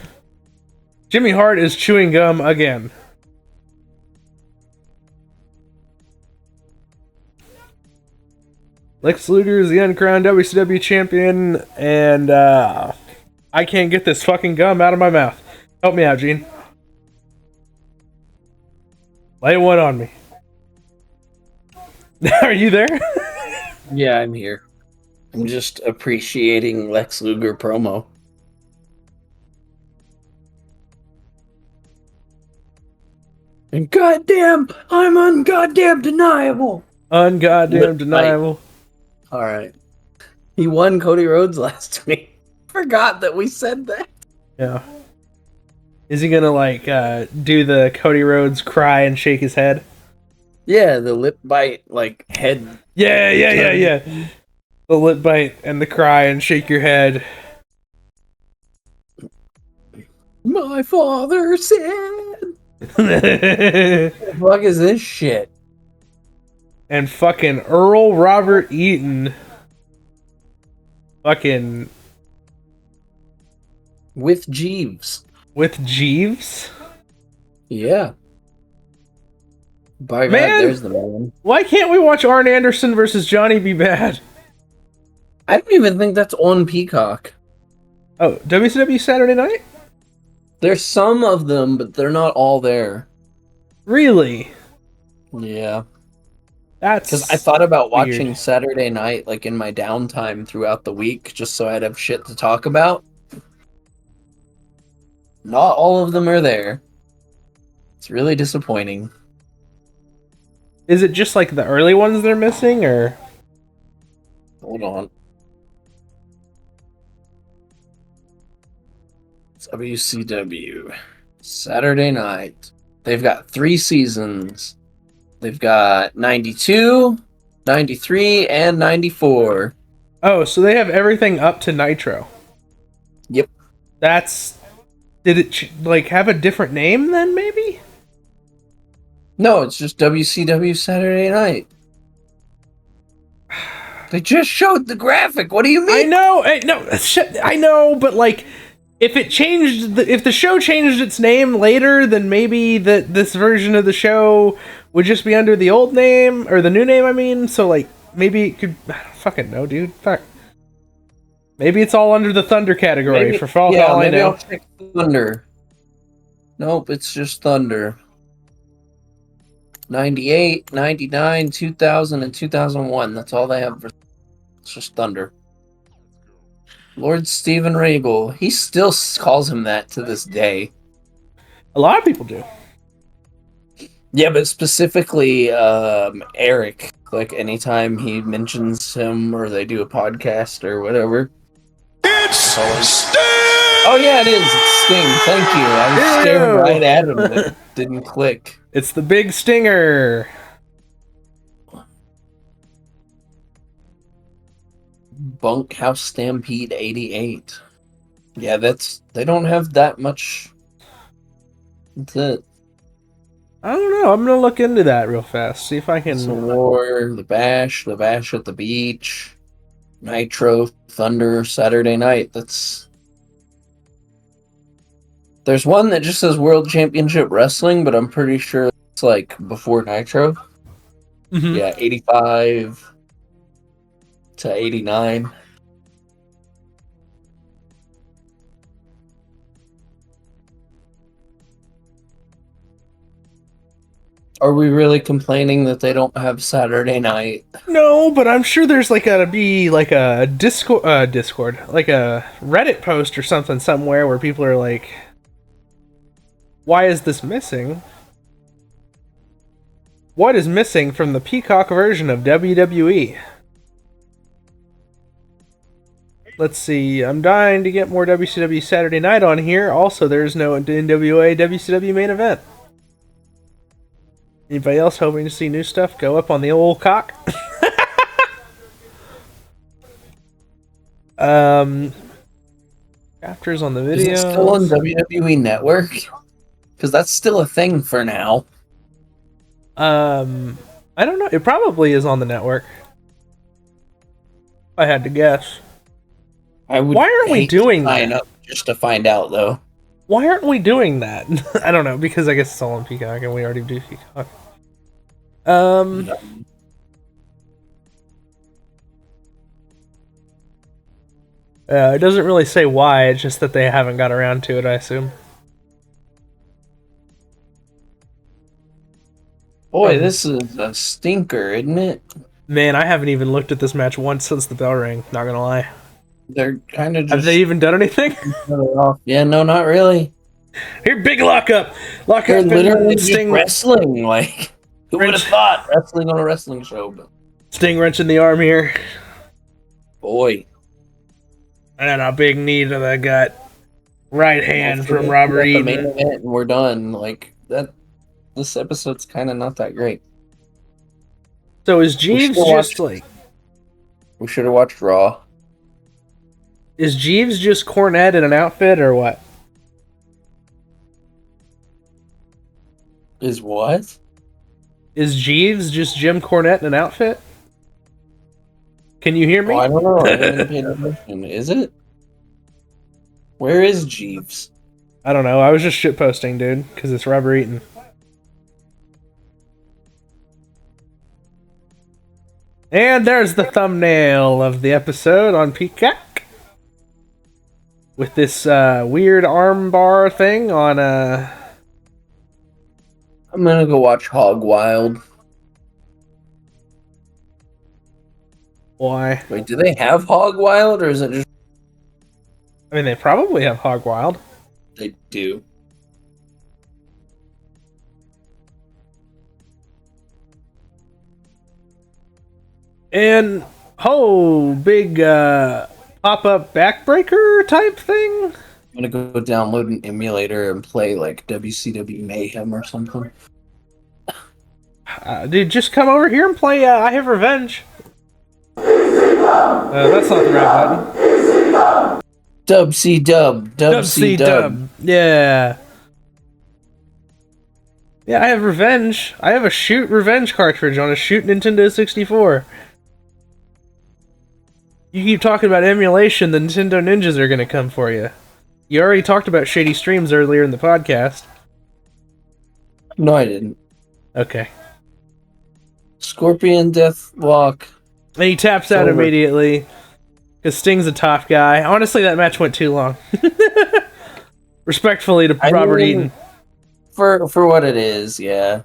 Speaker 2: Jimmy Hart is chewing gum again. Lex Luger is the uncrowned WCW champion, and I can't get this fucking gum out of my mouth. Help me out, Gene. Lay one on me. Are you there?
Speaker 5: Yeah, I'm here. I'm just appreciating Lex Luger promo. And goddamn, I'm ungoddamn deniable.
Speaker 2: Ungoddamn deniable.
Speaker 5: Alright. He won Cody Rhodes last week. Forgot that we said that.
Speaker 2: Yeah. Is he gonna, like, do the Cody Rhodes cry and shake his head?
Speaker 5: Yeah, the lip bite, like, head.
Speaker 2: Yeah. The lip bite and the cry and shake your head.
Speaker 5: My father said. What the fuck is this shit?
Speaker 2: And fucking Earl Robert Eaton. Fucking.
Speaker 5: With Jeeves.
Speaker 2: With Jeeves?
Speaker 5: Yeah. By God,
Speaker 2: Man,
Speaker 5: there's the man.
Speaker 2: Why can't we watch Arn Anderson versus Johnny B. Bad?
Speaker 5: I don't even think that's on Peacock.
Speaker 2: Oh, WCW Saturday Night?
Speaker 5: There's some of them, but they're not all there.
Speaker 2: Really?
Speaker 5: Yeah.
Speaker 2: That's
Speaker 5: because I thought about
Speaker 2: weird.
Speaker 5: watching Saturday Night, like, in my downtime throughout the week, just so I'd have shit to talk about. Not all of them are there. It's really disappointing.
Speaker 2: Is it just like the early ones they're missing, or?
Speaker 5: Hold on. WCW. Saturday Night. They've got 3 seasons. They've got 92, 93, and 94.
Speaker 2: Oh, so they have everything up to Nitro.
Speaker 5: Yep.
Speaker 2: That's... Did it, like, have a different name then, maybe?
Speaker 5: No, it's just WCW Saturday Night. They just showed the graphic. What do you mean?
Speaker 2: I know, but, like, if it changed... if the show changed its name later, then maybe this version of the show would just be under the old name, or the new name, I mean, so, like, maybe it could... I don't fucking know, dude. Fuck. Maybe it's all under the Thunder category, for all I know.
Speaker 5: I'll check Thunder. Nope, it's just Thunder. 98, 99, 2000, and 2001. That's all they have. It's just Thunder. Lord Steven Regal. He still calls him that to this day.
Speaker 2: A lot of people do.
Speaker 5: Yeah, but specifically Eric. Like anytime he mentions him or they do a podcast or whatever.
Speaker 4: It's Sting!
Speaker 5: Oh yeah, it is. It's Sting. Thank you. I was staring right at him. It didn't click.
Speaker 2: It's the big stinger.
Speaker 5: Bunkhouse Stampede 88. Yeah, they don't have that much. That's it.
Speaker 2: I don't know. I'm gonna look into that real fast. See if I can.
Speaker 5: Some War, the Bash at the Beach, Nitro, Thunder, Saturday Night. There's one that just says World Championship Wrestling, but I'm pretty sure it's like before Nitro.
Speaker 2: Mhm.
Speaker 5: Yeah, 85 to 89. Are we really complaining that they don't have Saturday night?
Speaker 2: No, but I'm sure there's like gotta be like a Discord, like a Reddit post or something somewhere where people are like, "Why is this missing? What is missing from the Peacock version of WWE?" Let's see. I'm dying to get more WCW Saturday Night on here. Also, there's no NWA WCW main event. Anybody else hoping to see new stuff go up on the old cock? Chapters on the video.
Speaker 5: Is it still on WWE Network? Because that's still a thing for now.
Speaker 2: I don't know. It probably is on the network. I had to guess.
Speaker 5: I would.
Speaker 2: Why aren't we
Speaker 5: hate to
Speaker 2: doing
Speaker 5: sign
Speaker 2: that?
Speaker 5: up just to find out, though.
Speaker 2: Why aren't we doing that? I don't know, because I guess it's all on Peacock and we already do Peacock. It doesn't really say why, it's just that they haven't got around to it, I assume.
Speaker 5: Boy, this is a stinker, isn't it?
Speaker 2: Man, I haven't even looked at this match once since the bell rang, not gonna lie.
Speaker 5: They're kind of just.
Speaker 2: Have they even done anything?
Speaker 5: Yeah, no, not really.
Speaker 2: Here, big lockup! Lockup
Speaker 5: They're literally
Speaker 2: and
Speaker 5: just
Speaker 2: Sting,
Speaker 5: wrestling. Like, who would have thought wrestling on a wrestling show? But
Speaker 2: Sting wrenching the arm here.
Speaker 5: boy,
Speaker 2: And a big knee to the gut. Right hand from Robert
Speaker 5: the main
Speaker 2: Eaton.
Speaker 5: event and we're done. Like that. This episode's kind of not that great.
Speaker 2: So is Jeeves
Speaker 5: still
Speaker 2: just
Speaker 5: watch-
Speaker 2: like...
Speaker 5: We should have watched Raw.
Speaker 2: Is Jeeves just Cornette in an outfit or what?
Speaker 5: Is what?
Speaker 2: Is Jeeves just Jim Cornette in an outfit? Can you hear me?
Speaker 5: Oh, I don't know. I haven't paid attention. Is it? Where is Jeeves?
Speaker 2: I don't know. I was just shitposting, dude, because it's Robert Eaton. And there's the thumbnail of the episode on Peacock. With this weird armbar thing on
Speaker 5: I'm gonna go watch Hog Wild.
Speaker 2: Why?
Speaker 5: Wait, do they have Hog Wild or is it just
Speaker 2: I mean, they probably have Hog Wild.
Speaker 5: they do?
Speaker 2: And, big pop-up backbreaker type thing?
Speaker 5: I'm gonna go download an emulator and play like WCW Mayhem or something.
Speaker 2: Dude, just come over here and play I Have Revenge. That's not the right button.
Speaker 5: Dub C Dub. Dub C Dub.
Speaker 2: Yeah. Yeah, I have Revenge. I have a Shoot Revenge cartridge on a Shoot Nintendo 64. You keep talking about emulation, the Nintendo Ninjas are gonna come for you. You already talked about shady streams earlier in the podcast.
Speaker 5: No, I didn't.
Speaker 2: Okay.
Speaker 5: Scorpion Deathlock.
Speaker 2: And he taps out
Speaker 5: Over.
Speaker 2: immediately. Because Sting's a tough guy. Honestly, that match went too long. Respectfully to Robert Eaton.
Speaker 5: For what it is, yeah.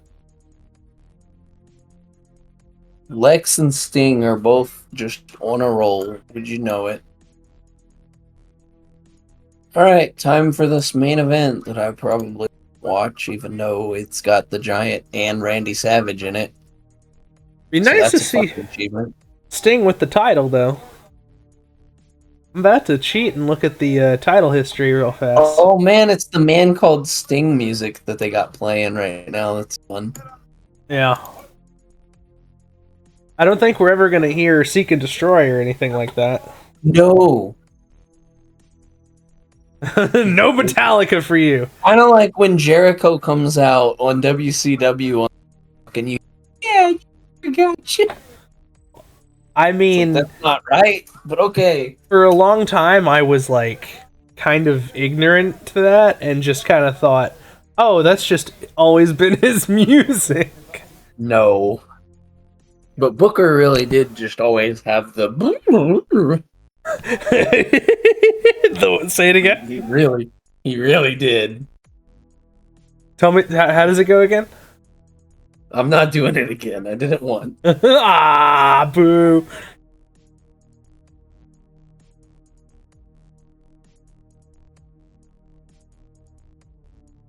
Speaker 5: Lex and Sting are both just on a roll. Would you know it? Alright, time for this main event that I probably watch, even though it's got the Giant and Randy Savage in it.
Speaker 2: Be
Speaker 5: So
Speaker 2: nice to
Speaker 5: that's a
Speaker 2: see
Speaker 5: fucking achievement.
Speaker 2: Sting with the title, though. I'm about to cheat and look at the title history real fast.
Speaker 5: Oh man, it's the Man Called Sting music that they got playing right now. That's fun.
Speaker 2: Yeah. I don't think we're ever going to hear Seek and Destroy or anything like that.
Speaker 5: No.
Speaker 2: No Metallica for you.
Speaker 5: Kind of like when Jericho comes out on WCW on fucking you. Yeah, I got you.
Speaker 2: I mean,
Speaker 5: That's not right, but okay.
Speaker 2: for a long time, I was like kind of ignorant to that and just kind of thought, oh, that's just always been his music.
Speaker 5: No. But Booker really did just always have the.
Speaker 2: Say it again.
Speaker 5: He really did.
Speaker 2: Tell me, how does it go again?
Speaker 5: I'm not doing it again. I didn't want.
Speaker 2: Ah, boo.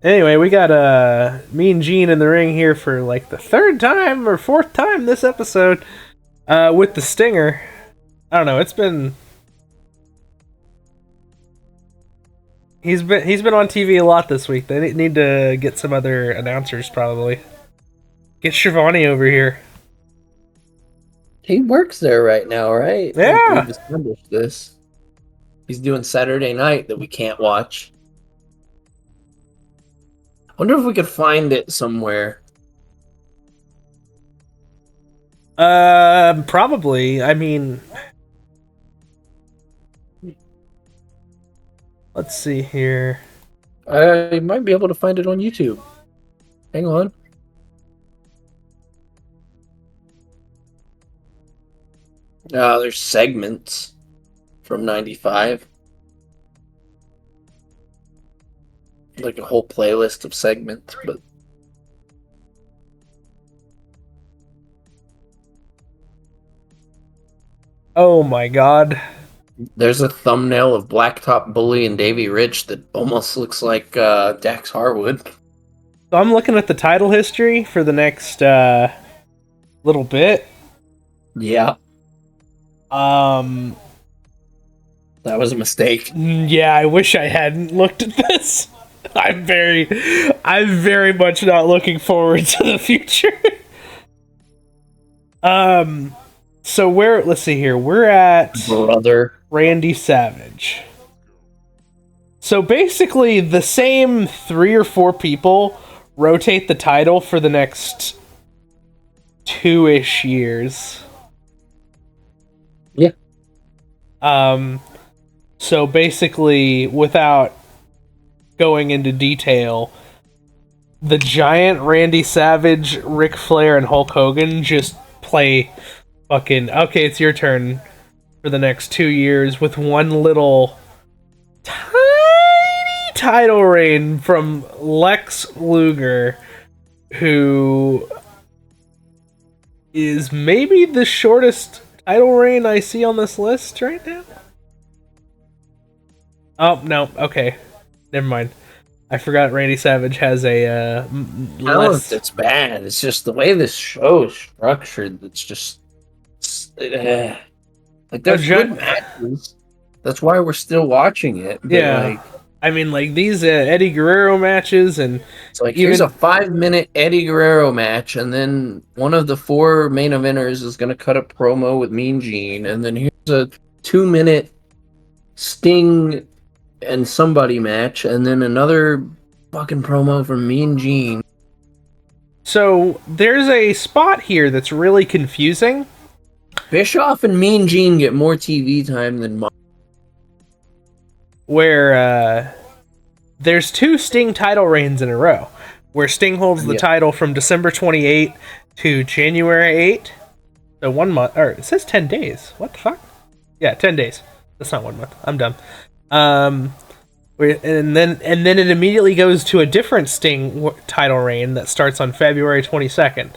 Speaker 2: Anyway, we got Mean Gene in the ring here for like the third time or fourth time this episode with the Stinger. I don't know. It's been he's been on TV a lot this week. They need to get some other announcers probably. Get Shivani over here.
Speaker 5: He works there right now, right?
Speaker 2: Yeah.
Speaker 5: We've established this. He's doing Saturday night that we can't watch. Wonder if we could find it somewhere.
Speaker 2: Probably. I mean, let's see here.
Speaker 5: I might be able to find it on YouTube. Hang on. There's segments from 95. Like a whole playlist of segments, but
Speaker 2: Oh my god.
Speaker 5: there's a thumbnail of Blacktop Bully and Davey Rich that almost looks like Dax Harwood.
Speaker 2: So I'm looking at the title history for the next little bit.
Speaker 5: Yeah,
Speaker 2: Um,
Speaker 5: that was a mistake.
Speaker 2: yeah, I wish I hadn't looked at this. I'm very much not looking forward to the future. So let's see here. We're at
Speaker 5: Brother.
Speaker 2: Randy Savage. So basically, the same 3 or 4 people rotate the title for the next 2-ish years.
Speaker 5: Yeah.
Speaker 2: So basically, without going into detail, the Giant, Randy Savage, Ric Flair, and Hulk Hogan just play fucking... Okay, it's your turn for the next 2 years with one little tiny title reign from Lex Luger, who is maybe the shortest title reign I see on this list right now. Oh, no, okay. Never mind. I forgot Randy Savage has a
Speaker 5: I don't know if it's bad. It's just the way this show is structured. It's just like there's good matches. That's why we're still watching it. But
Speaker 2: Yeah.
Speaker 5: like,
Speaker 2: I mean, like these Eddie Guerrero matches, and
Speaker 5: it's like here's a 5-minute Eddie Guerrero match, and then one of the 4 main eventers is going to cut a promo with Mean Gene, and then here's a 2-minute Sting and somebody match, and then another fucking promo from Mean Gene.
Speaker 2: So there's a spot here that's really confusing.
Speaker 5: Bischoff and Mean Gene get more TV time than
Speaker 2: Where there's 2 Sting title reigns in a row, where Sting holds the title from December 28 to January 8. So 1 month, or it says 10 days. What the fuck? Yeah, 10 days. That's not 1 month. I'm dumb. And then it immediately goes to a different Sting title reign that starts on February 22nd.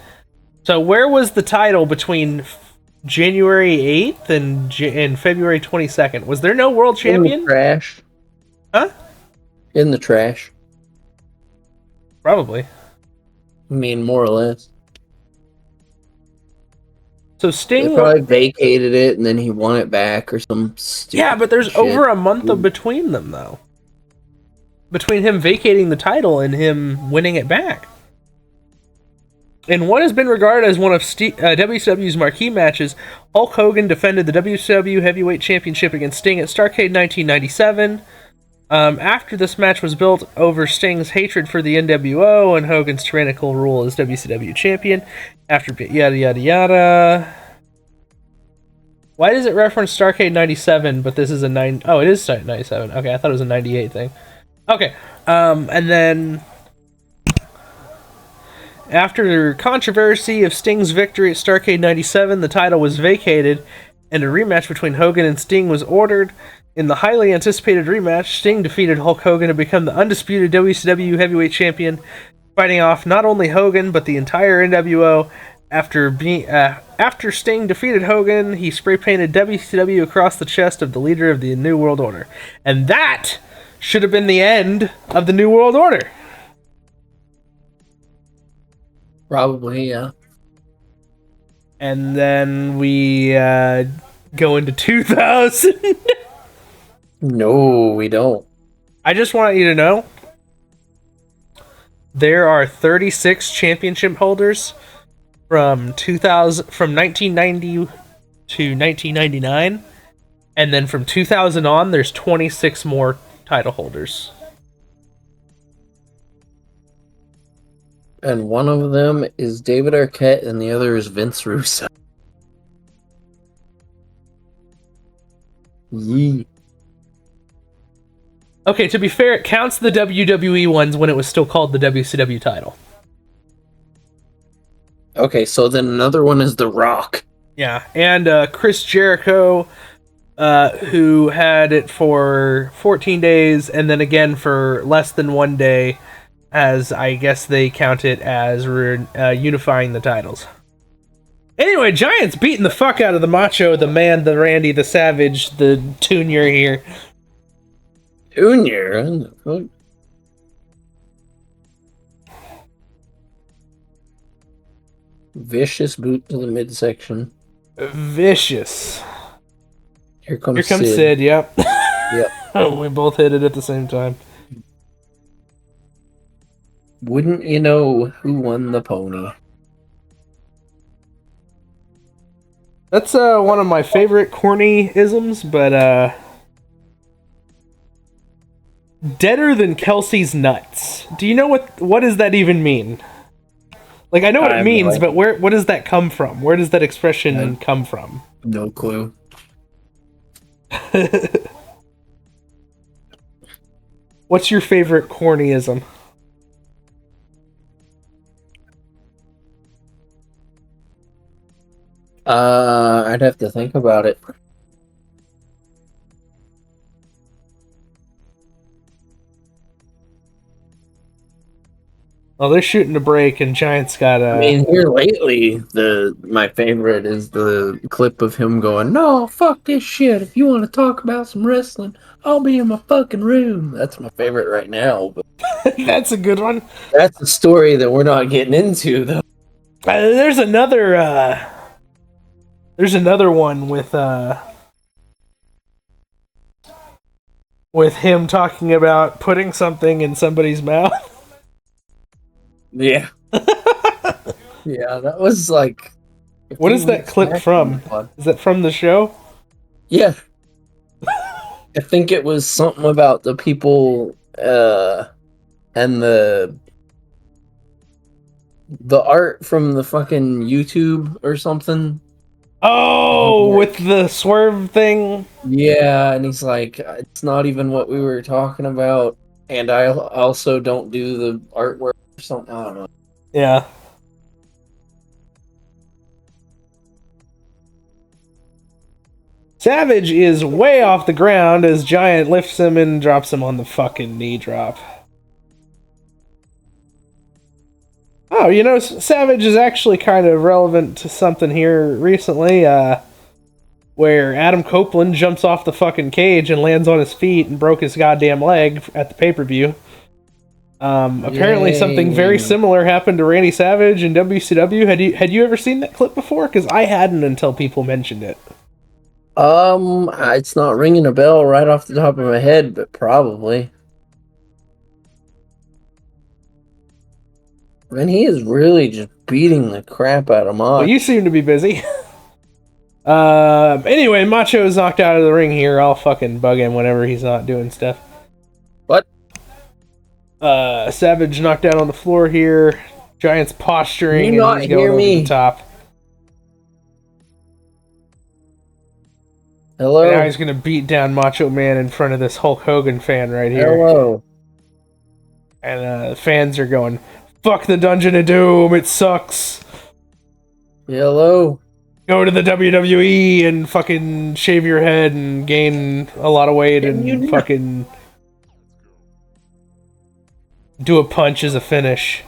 Speaker 2: So where was the title between January 8th and February 22nd? Was there no world champion?
Speaker 5: In the trash.
Speaker 2: Huh?
Speaker 5: In the trash.
Speaker 2: Probably.
Speaker 5: I mean, more or less.
Speaker 2: So
Speaker 5: They
Speaker 2: Sting...
Speaker 5: probably vacated it, and then he won it back or some stupid
Speaker 2: Yeah, but there's
Speaker 5: shit.
Speaker 2: over a month of between them, though. Between him vacating the title and him winning it back. In what has been regarded as one of WCW's marquee matches, Hulk Hogan defended the WCW Heavyweight Championship against Sting at Starrcade 1997. After this match was built over Sting's hatred for the NWO and Hogan's tyrannical rule as WCW champion, after yada yada yada. Why does it reference Starrcade 97, but this is a 9... Oh, it is 97. Okay, I thought it was a 98 thing. Okay, and then... After the controversy of Sting's victory at Starrcade 97, the title was vacated, and a rematch between Hogan and Sting was ordered. In the highly anticipated rematch, Sting defeated Hulk Hogan to become the undisputed WCW Heavyweight Champion, fighting off not only Hogan, but the entire NWO. After Sting defeated Hogan, he spray-painted WCW across the chest of the leader of the New World Order. And that should have been the end of the New World Order.
Speaker 5: Probably, yeah.
Speaker 2: And then we go into 2000.
Speaker 5: No, we don't.
Speaker 2: I just want you to know, there are 36 championship holders from 1990 to 1999, and then from 2000 on, there's 26 more title holders.
Speaker 5: And one of them is David Arquette, and the other is Vince Russo. Yee.
Speaker 2: Okay, to be fair, it counts the WWE ones when it was still called the WCW title.
Speaker 5: Okay, so then another one is The Rock.
Speaker 2: Yeah, and Chris Jericho, who had it for 14 days, and then again for less than 1 day, as I guess they count it as unifying the titles. Anyway, Giants beating the fuck out of the Macho, the Man, the Randy, the Savage, the Junior here.
Speaker 5: Junior? Vicious boot to the midsection.
Speaker 2: Vicious.
Speaker 5: Here comes
Speaker 2: Sid, yep.
Speaker 5: Yep.
Speaker 2: We both hit it at the same time.
Speaker 5: Wouldn't you know who won the pony?
Speaker 2: That's one of my favorite corny isms, but deader than Kelsey's nuts. Do you know what does that even mean? Like, I know what it means, but what does that come from? Where does that expression come from?
Speaker 5: No clue.
Speaker 2: What's your favorite cornyism?
Speaker 5: I'd have to think about it.
Speaker 2: Well, they're shooting a break, and Giants got a...
Speaker 5: I mean, here lately, my favorite is the clip of him going, "No, fuck this shit. If you want to talk about some wrestling, I'll be in my fucking room." That's my favorite right now. But
Speaker 2: that's a good one.
Speaker 5: That's a story that we're not getting into, though.
Speaker 2: There's another one with him talking about putting something in somebody's mouth.
Speaker 5: Yeah. Yeah, that was like...
Speaker 2: What is that clip from? Is that from the show?
Speaker 5: Yeah. I think it was something about the people and the art from the fucking YouTube or something.
Speaker 2: Oh, with the swerve thing?
Speaker 5: Yeah, and he's like, "It's not even what we were talking about, and I also don't do the artwork." Or something, I don't know.
Speaker 2: Yeah. Savage is way off the ground as Giant lifts him and drops him on the fucking knee drop. Oh, you know, Savage is actually kind of relevant to something here recently, where Adam Copeland jumps off the fucking cage and lands on his feet and broke his goddamn leg at the pay-per-view. Apparently something very
Speaker 5: Yay.
Speaker 2: similar happened to Randy Savage in WCW. Had you ever seen that clip before? Because I hadn't until people mentioned it.
Speaker 5: It's not ringing a bell right off the top of my head, but probably. And he is really just beating the crap out of Mach.
Speaker 2: Well, you seem to be busy. Anyway, Macho is knocked out of the ring here. I'll fucking bug him whenever he's not doing stuff.
Speaker 5: What?
Speaker 2: Savage knocked out on the floor here. Giant's posturing
Speaker 5: Can you
Speaker 2: and
Speaker 5: not
Speaker 2: he's going
Speaker 5: hear
Speaker 2: over
Speaker 5: me?
Speaker 2: the top.
Speaker 5: Hello?
Speaker 2: And now he's gonna beat down Macho Man in front of this Hulk Hogan fan right here.
Speaker 5: Hello?
Speaker 2: And fans are going, "Fuck the Dungeon of Doom, it sucks.
Speaker 5: Hello?
Speaker 2: Go to the WWE and fucking shave your head and gain a lot of weight
Speaker 5: Can you
Speaker 2: and
Speaker 5: not-
Speaker 2: fucking do a punch as a finish.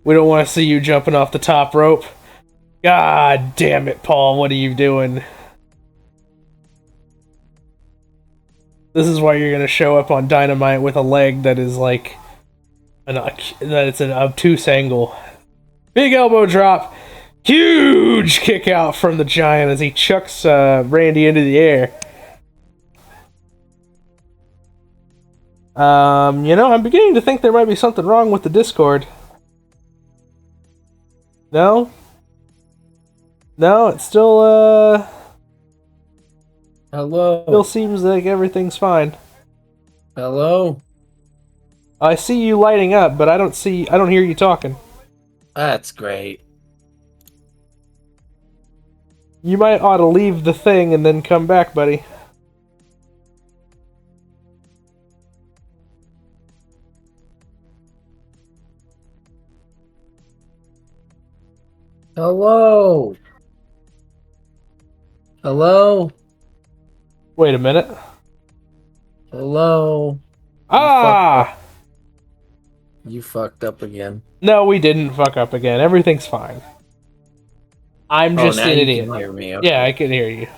Speaker 2: We don't want to see you jumping off the top rope. God damn it, Paul, what are you doing? This is why you're gonna show up on Dynamite with a leg that is like it's an obtuse angle. Big elbow drop. Huge kick out from the Giant as he chucks Randy into the air. I'm beginning to think there might be something wrong with the Discord. No? No, it still
Speaker 5: Hello?
Speaker 2: seems like everything's fine.
Speaker 5: Hello?
Speaker 2: I see you lighting up, but I don't hear you talking.
Speaker 5: That's great.
Speaker 2: You might ought to leave the thing and then come back, buddy.
Speaker 5: Hello? Hello?
Speaker 2: Wait a minute.
Speaker 5: Hello?
Speaker 2: Ah!
Speaker 5: You fucked up again.
Speaker 2: No, we didn't fuck up again. Everything's fine. I'm just
Speaker 5: now
Speaker 2: an
Speaker 5: you
Speaker 2: idiot.
Speaker 5: can hear me. Okay.
Speaker 2: Yeah, I can hear you.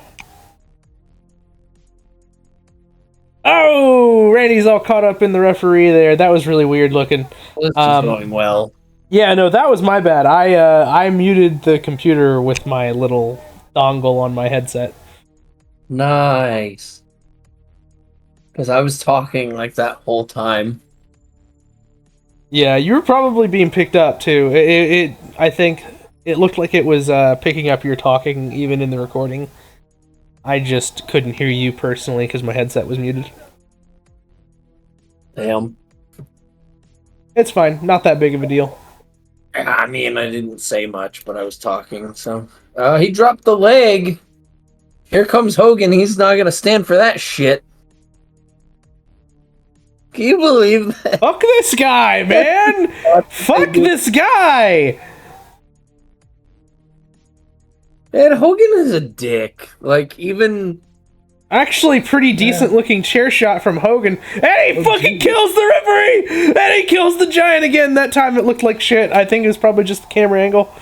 Speaker 2: Oh, Randy's all caught up in the referee there. That was really weird looking.
Speaker 5: This is going well.
Speaker 2: Yeah, no, that was my bad. I muted the computer with my little dongle on my headset.
Speaker 5: Nice. Because I was talking like that whole time.
Speaker 2: Yeah, you were probably being picked up too. I think it looked like it was picking up your talking even in the recording. I just couldn't hear you personally because my headset was muted.
Speaker 5: Damn.
Speaker 2: It's fine, not that big of a deal.
Speaker 5: I mean, I didn't say much, but I was talking, so... he dropped the leg! Here comes Hogan, he's not gonna stand for that shit. Can you believe that?
Speaker 2: Fuck this guy, man! Fuck this guy!
Speaker 5: Man, Hogan is a dick. Like, even...
Speaker 2: Actually, pretty decent looking chair shot from Hogan. And he fucking kills the referee! And he kills the Giant again. That time it looked like shit. I think it was probably just the camera angle.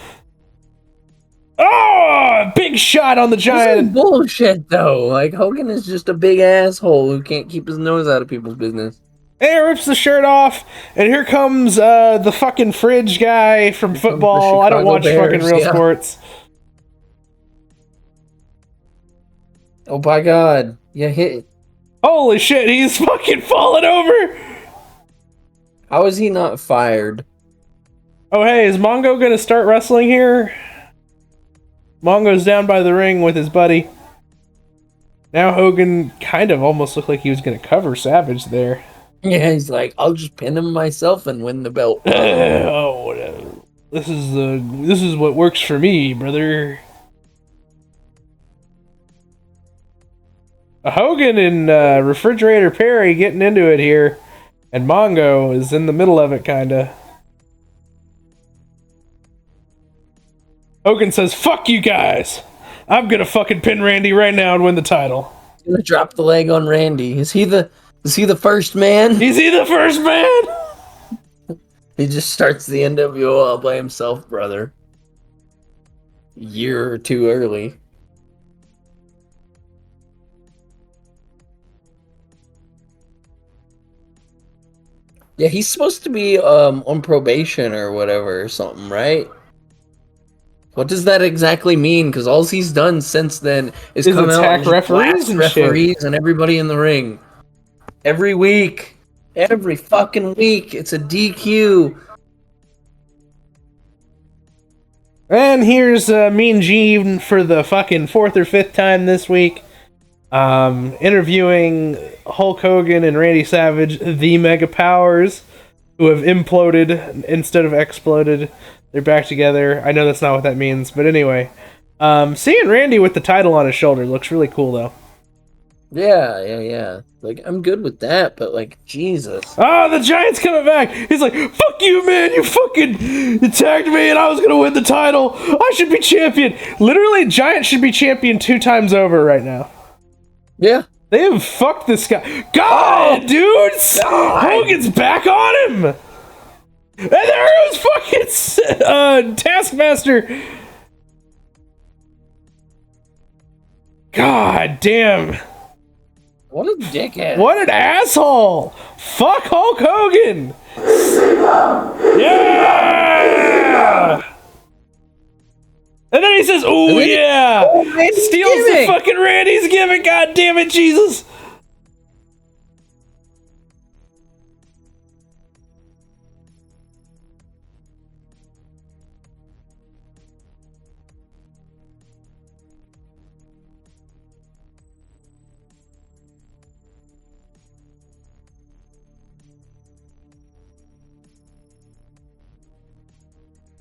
Speaker 2: Oh! Big shot on the
Speaker 5: This is
Speaker 2: Giant.
Speaker 5: bullshit, though. Like, Hogan is just a big asshole who can't keep his nose out of people's business.
Speaker 2: And he rips the shirt off. And here comes the fucking fridge guy from football. I don't watch
Speaker 5: Chicago
Speaker 2: fucking
Speaker 5: Bears,
Speaker 2: real
Speaker 5: yeah.
Speaker 2: sports.
Speaker 5: Oh, my God. Yeah, hit...
Speaker 2: Holy shit, he's fucking falling over!
Speaker 5: How is he not fired?
Speaker 2: Oh hey, is Mongo gonna start wrestling here? Mongo's down by the ring with his buddy. Now Hogan kind of almost looked like he was gonna cover Savage there.
Speaker 5: Yeah, he's like, I'll just pin him myself and win the belt.
Speaker 2: Oh, whatever. This is what works for me, brother. Hogan and Refrigerator Perry getting into it here, and Mongo is in the middle of it, kinda. Hogan says, "Fuck you guys! I'm gonna fucking pin Randy right now and win the title."
Speaker 5: He's gonna drop the leg on Randy. Is he the first man?
Speaker 2: Is he the first man?
Speaker 5: He just starts the NWO all by himself, brother. A year or two early. Yeah, he's supposed to be on probation or whatever or something, right? What does that exactly mean? Because all he's done since then is come out
Speaker 2: attack
Speaker 5: and just
Speaker 2: referees
Speaker 5: blast
Speaker 2: and
Speaker 5: referees and everybody in the ring. Every week. Every fucking week. It's a DQ.
Speaker 2: And here's Mean Gene for the fucking 4th or 5th time this week. Interviewing Hulk Hogan and Randy Savage, the Mega Powers, who have imploded instead of exploded. They're back together. I know that's not what that means, but anyway. Seeing Randy with the title on his shoulder looks really cool, though.
Speaker 5: Yeah. Like, I'm good with that, but, like, Jesus.
Speaker 2: Oh, the Giant's coming back! He's like, fuck you, man! You fucking attacked me and I was gonna win the title! I should be champion! Literally, Giant should be champion 2 times over right now.
Speaker 5: Yeah.
Speaker 2: They have fucked this guy. God, dudes! Hogan's back on him! And there goes fucking Taskmaster! God damn.
Speaker 5: What a dickhead.
Speaker 2: What an asshole! Fuck Hulk Hogan! Yeah! And then he says, "Ooh yeah!" Steals the fucking Randy's gimmick. God damn it, Jesus!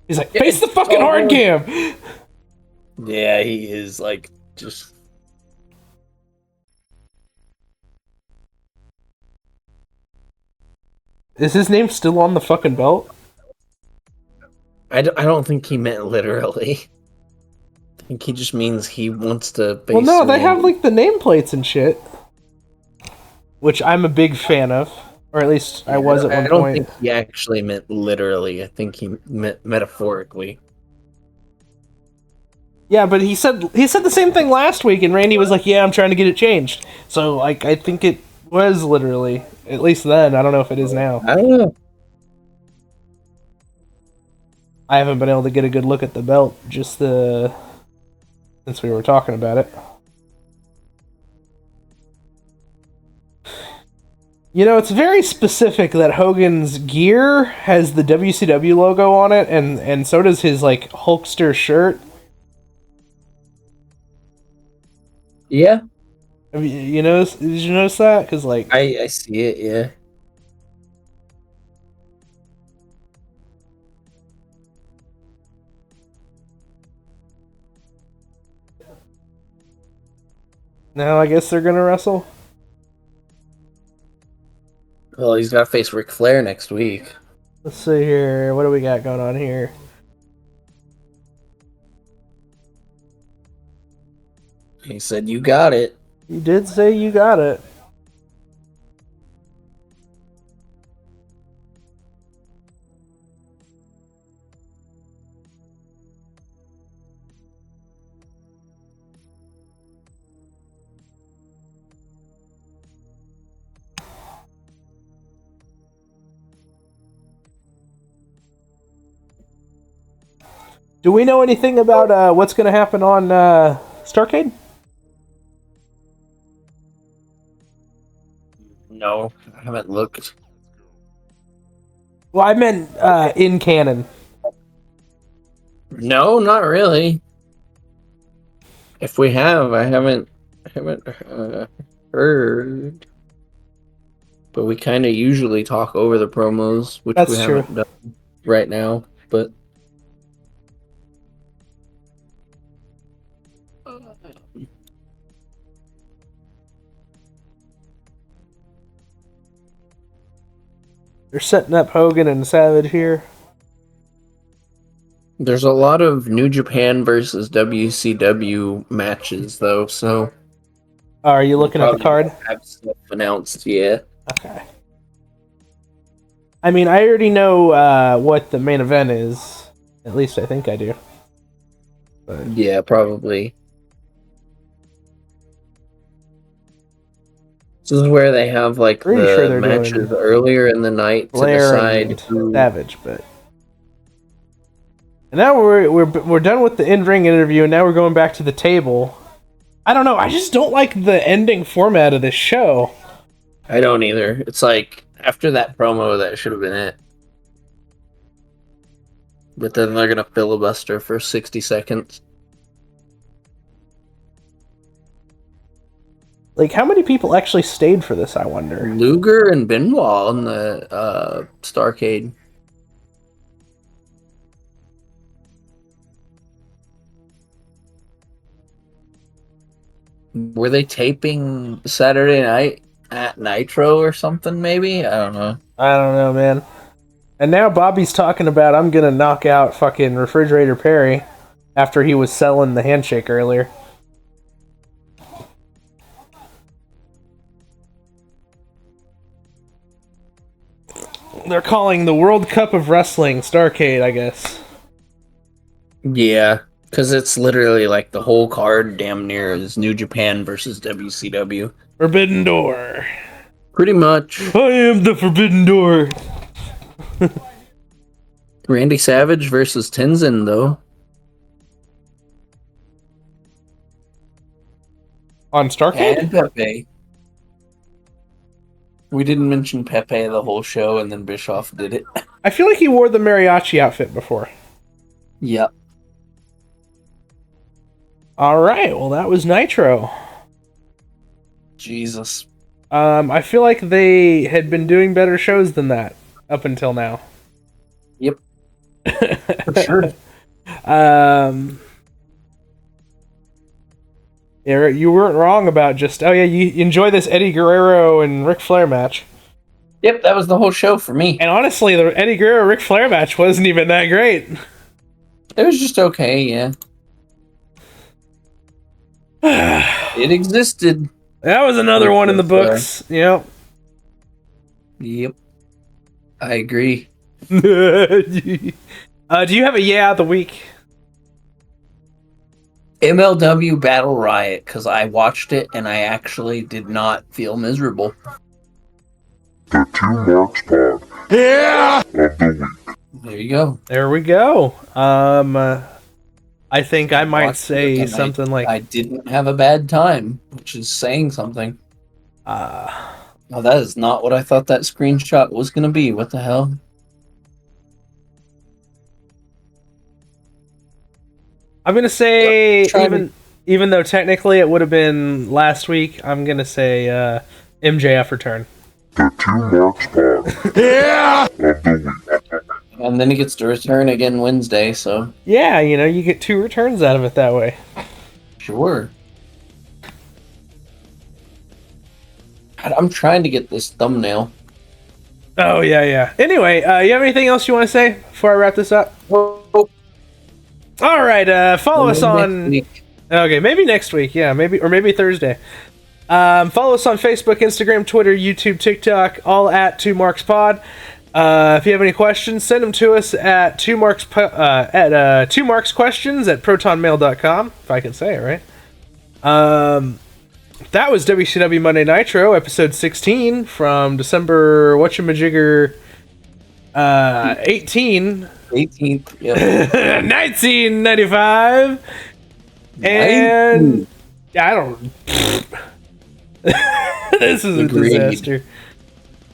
Speaker 2: He's like, face the fucking hard cam!
Speaker 5: Yeah, he is, like, just...
Speaker 2: Is his name still on the fucking belt?
Speaker 5: I don't think he meant literally. I think he just means he wants to...
Speaker 2: Well, no, they have, like, the nameplates and shit. Which I'm a big fan of. Or at least I was at one point.
Speaker 5: I don't think he actually meant literally. I think he meant metaphorically.
Speaker 2: Yeah, but he said the same thing last week, and Randy was like, "Yeah, I'm trying to get it changed." So, like, I think it was literally, at least then. I don't know if it is now.
Speaker 5: I don't know.
Speaker 2: I haven't been able to get a good look at the belt since we were talking about it. You know, it's very specific that Hogan's gear has the WCW logo on it, and so does his, like, Hulkster shirt.
Speaker 5: Yeah.
Speaker 2: Did you notice that? Because, like...
Speaker 5: I see it, yeah.
Speaker 2: Now I guess they're gonna wrestle?
Speaker 5: Well, he's got to face Ric Flair next week.
Speaker 2: Let's see here. What do we got going on here?
Speaker 5: He said, "You got it."
Speaker 2: You did say you got it. Do we know anything about what's going to happen on Starrcade?
Speaker 5: No, I haven't looked.
Speaker 2: Well, I meant in canon.
Speaker 5: No, not really. If we have, I haven't heard. But we kind of usually talk over the promos, which
Speaker 2: That's
Speaker 5: we haven't done right now. But
Speaker 2: they're setting up Hogan and Savage here.
Speaker 5: there's a lot of New Japan versus WCW matches, though. So,
Speaker 2: Are you looking at the card?
Speaker 5: Have stuff announced, yeah.
Speaker 2: Okay. I mean, I already know what the main event is. At least I think I do. But...
Speaker 5: yeah, probably. This is where they have like
Speaker 2: Pretty
Speaker 5: the
Speaker 2: sure they're
Speaker 5: matches
Speaker 2: doing
Speaker 5: earlier in the night to
Speaker 2: Blair
Speaker 5: decide
Speaker 2: and
Speaker 5: who.
Speaker 2: Savage, but. And now we're done with the in-ring interview, and now we're going back to the table. I don't know. I just don't like the ending format of this show.
Speaker 5: I don't either. It's like after that promo, that should have been it. But then they're gonna filibuster for 60 seconds.
Speaker 2: Like, how many people actually stayed for this, I wonder?
Speaker 5: Luger and Benoit on the Starcade. Were they taping Saturday night at Nitro or something, maybe? I don't know.
Speaker 2: I don't know, man. And now Bobby's talking about, I'm gonna knock out fucking Refrigerator Perry after he was selling the handshake earlier. They're calling the World Cup of Wrestling Starcade, I guess.
Speaker 5: Yeah, because it's literally like the whole card damn near is New Japan versus WCW.
Speaker 2: Forbidden Door.
Speaker 5: Pretty much.
Speaker 2: I am the Forbidden Door.
Speaker 5: Randy Savage versus Tenzin, though.
Speaker 2: On Starcade?
Speaker 5: And Pepe. We didn't mention Pepe the whole show, and then Bischoff did it.
Speaker 2: I feel like he wore the mariachi outfit before.
Speaker 5: Yep.
Speaker 2: Alright, well that was Nitro.
Speaker 5: Jesus.
Speaker 2: I feel like they had been doing better shows than that up until now.
Speaker 5: Yep. For sure.
Speaker 2: Yeah, you weren't wrong about just, oh yeah, you enjoy this Eddie Guerrero and Ric Flair match.
Speaker 5: Yep, that was the whole show for me.
Speaker 2: And honestly, the Eddie Guerrero Ric Flair match wasn't even that great.
Speaker 5: It was just okay, yeah. It existed.
Speaker 2: That was another one in the books. Yep.
Speaker 5: Yep. I agree.
Speaker 2: Do you have a yeah of the week?
Speaker 5: MLW Battle Riot, because I watched it and I actually did not feel miserable.
Speaker 4: The Two Marks Pod.
Speaker 1: Yeah!
Speaker 4: Of the week.
Speaker 5: There you go.
Speaker 2: There we go. I think I might
Speaker 5: Watched it
Speaker 2: say
Speaker 5: and
Speaker 2: something like,
Speaker 5: I didn't have a bad time, which is saying something. Oh, that is not what I thought that screenshot was going to be. What the hell?
Speaker 2: I'm gonna say, even though technically it would have been last week, I'm gonna say MJF return.
Speaker 4: The Two Marks Pod.
Speaker 1: Yeah!
Speaker 4: Of the week.
Speaker 5: And then he gets to return again Wednesday, so
Speaker 2: Yeah, you know, you get 2 returns out of it that way.
Speaker 5: sure. God, I'm trying to get this thumbnail.
Speaker 2: Oh yeah. Anyway, you have anything else you want to say before I wrap this up?
Speaker 5: Oh,
Speaker 2: All right, follow us on.
Speaker 5: next week.
Speaker 2: Okay, maybe next week. Yeah, maybe Thursday. Follow us on Facebook, Instagram, Twitter, YouTube, TikTok, all at 2markspod. If you have any questions, send them to us at 2marksquestions@protonmail.com, if I can say it right. That was WCW Monday Nitro, episode 16 from December whatchamajigger 18.
Speaker 5: 18th. Yep.
Speaker 2: 1995. And I don't. This is
Speaker 5: Agreed.
Speaker 2: a disaster.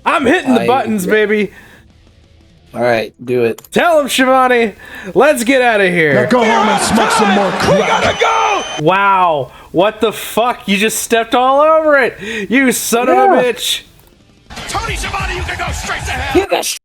Speaker 2: I'm hitting the buttons, baby.
Speaker 5: All right, do it.
Speaker 2: Tell him, Shivani. Let's get out of here.
Speaker 1: Now go home and smoke some more crack. We gotta go!
Speaker 2: Wow. What the fuck? You just stepped all over it. You son of a bitch.
Speaker 1: Tony Schiavone, you can go straight to hell!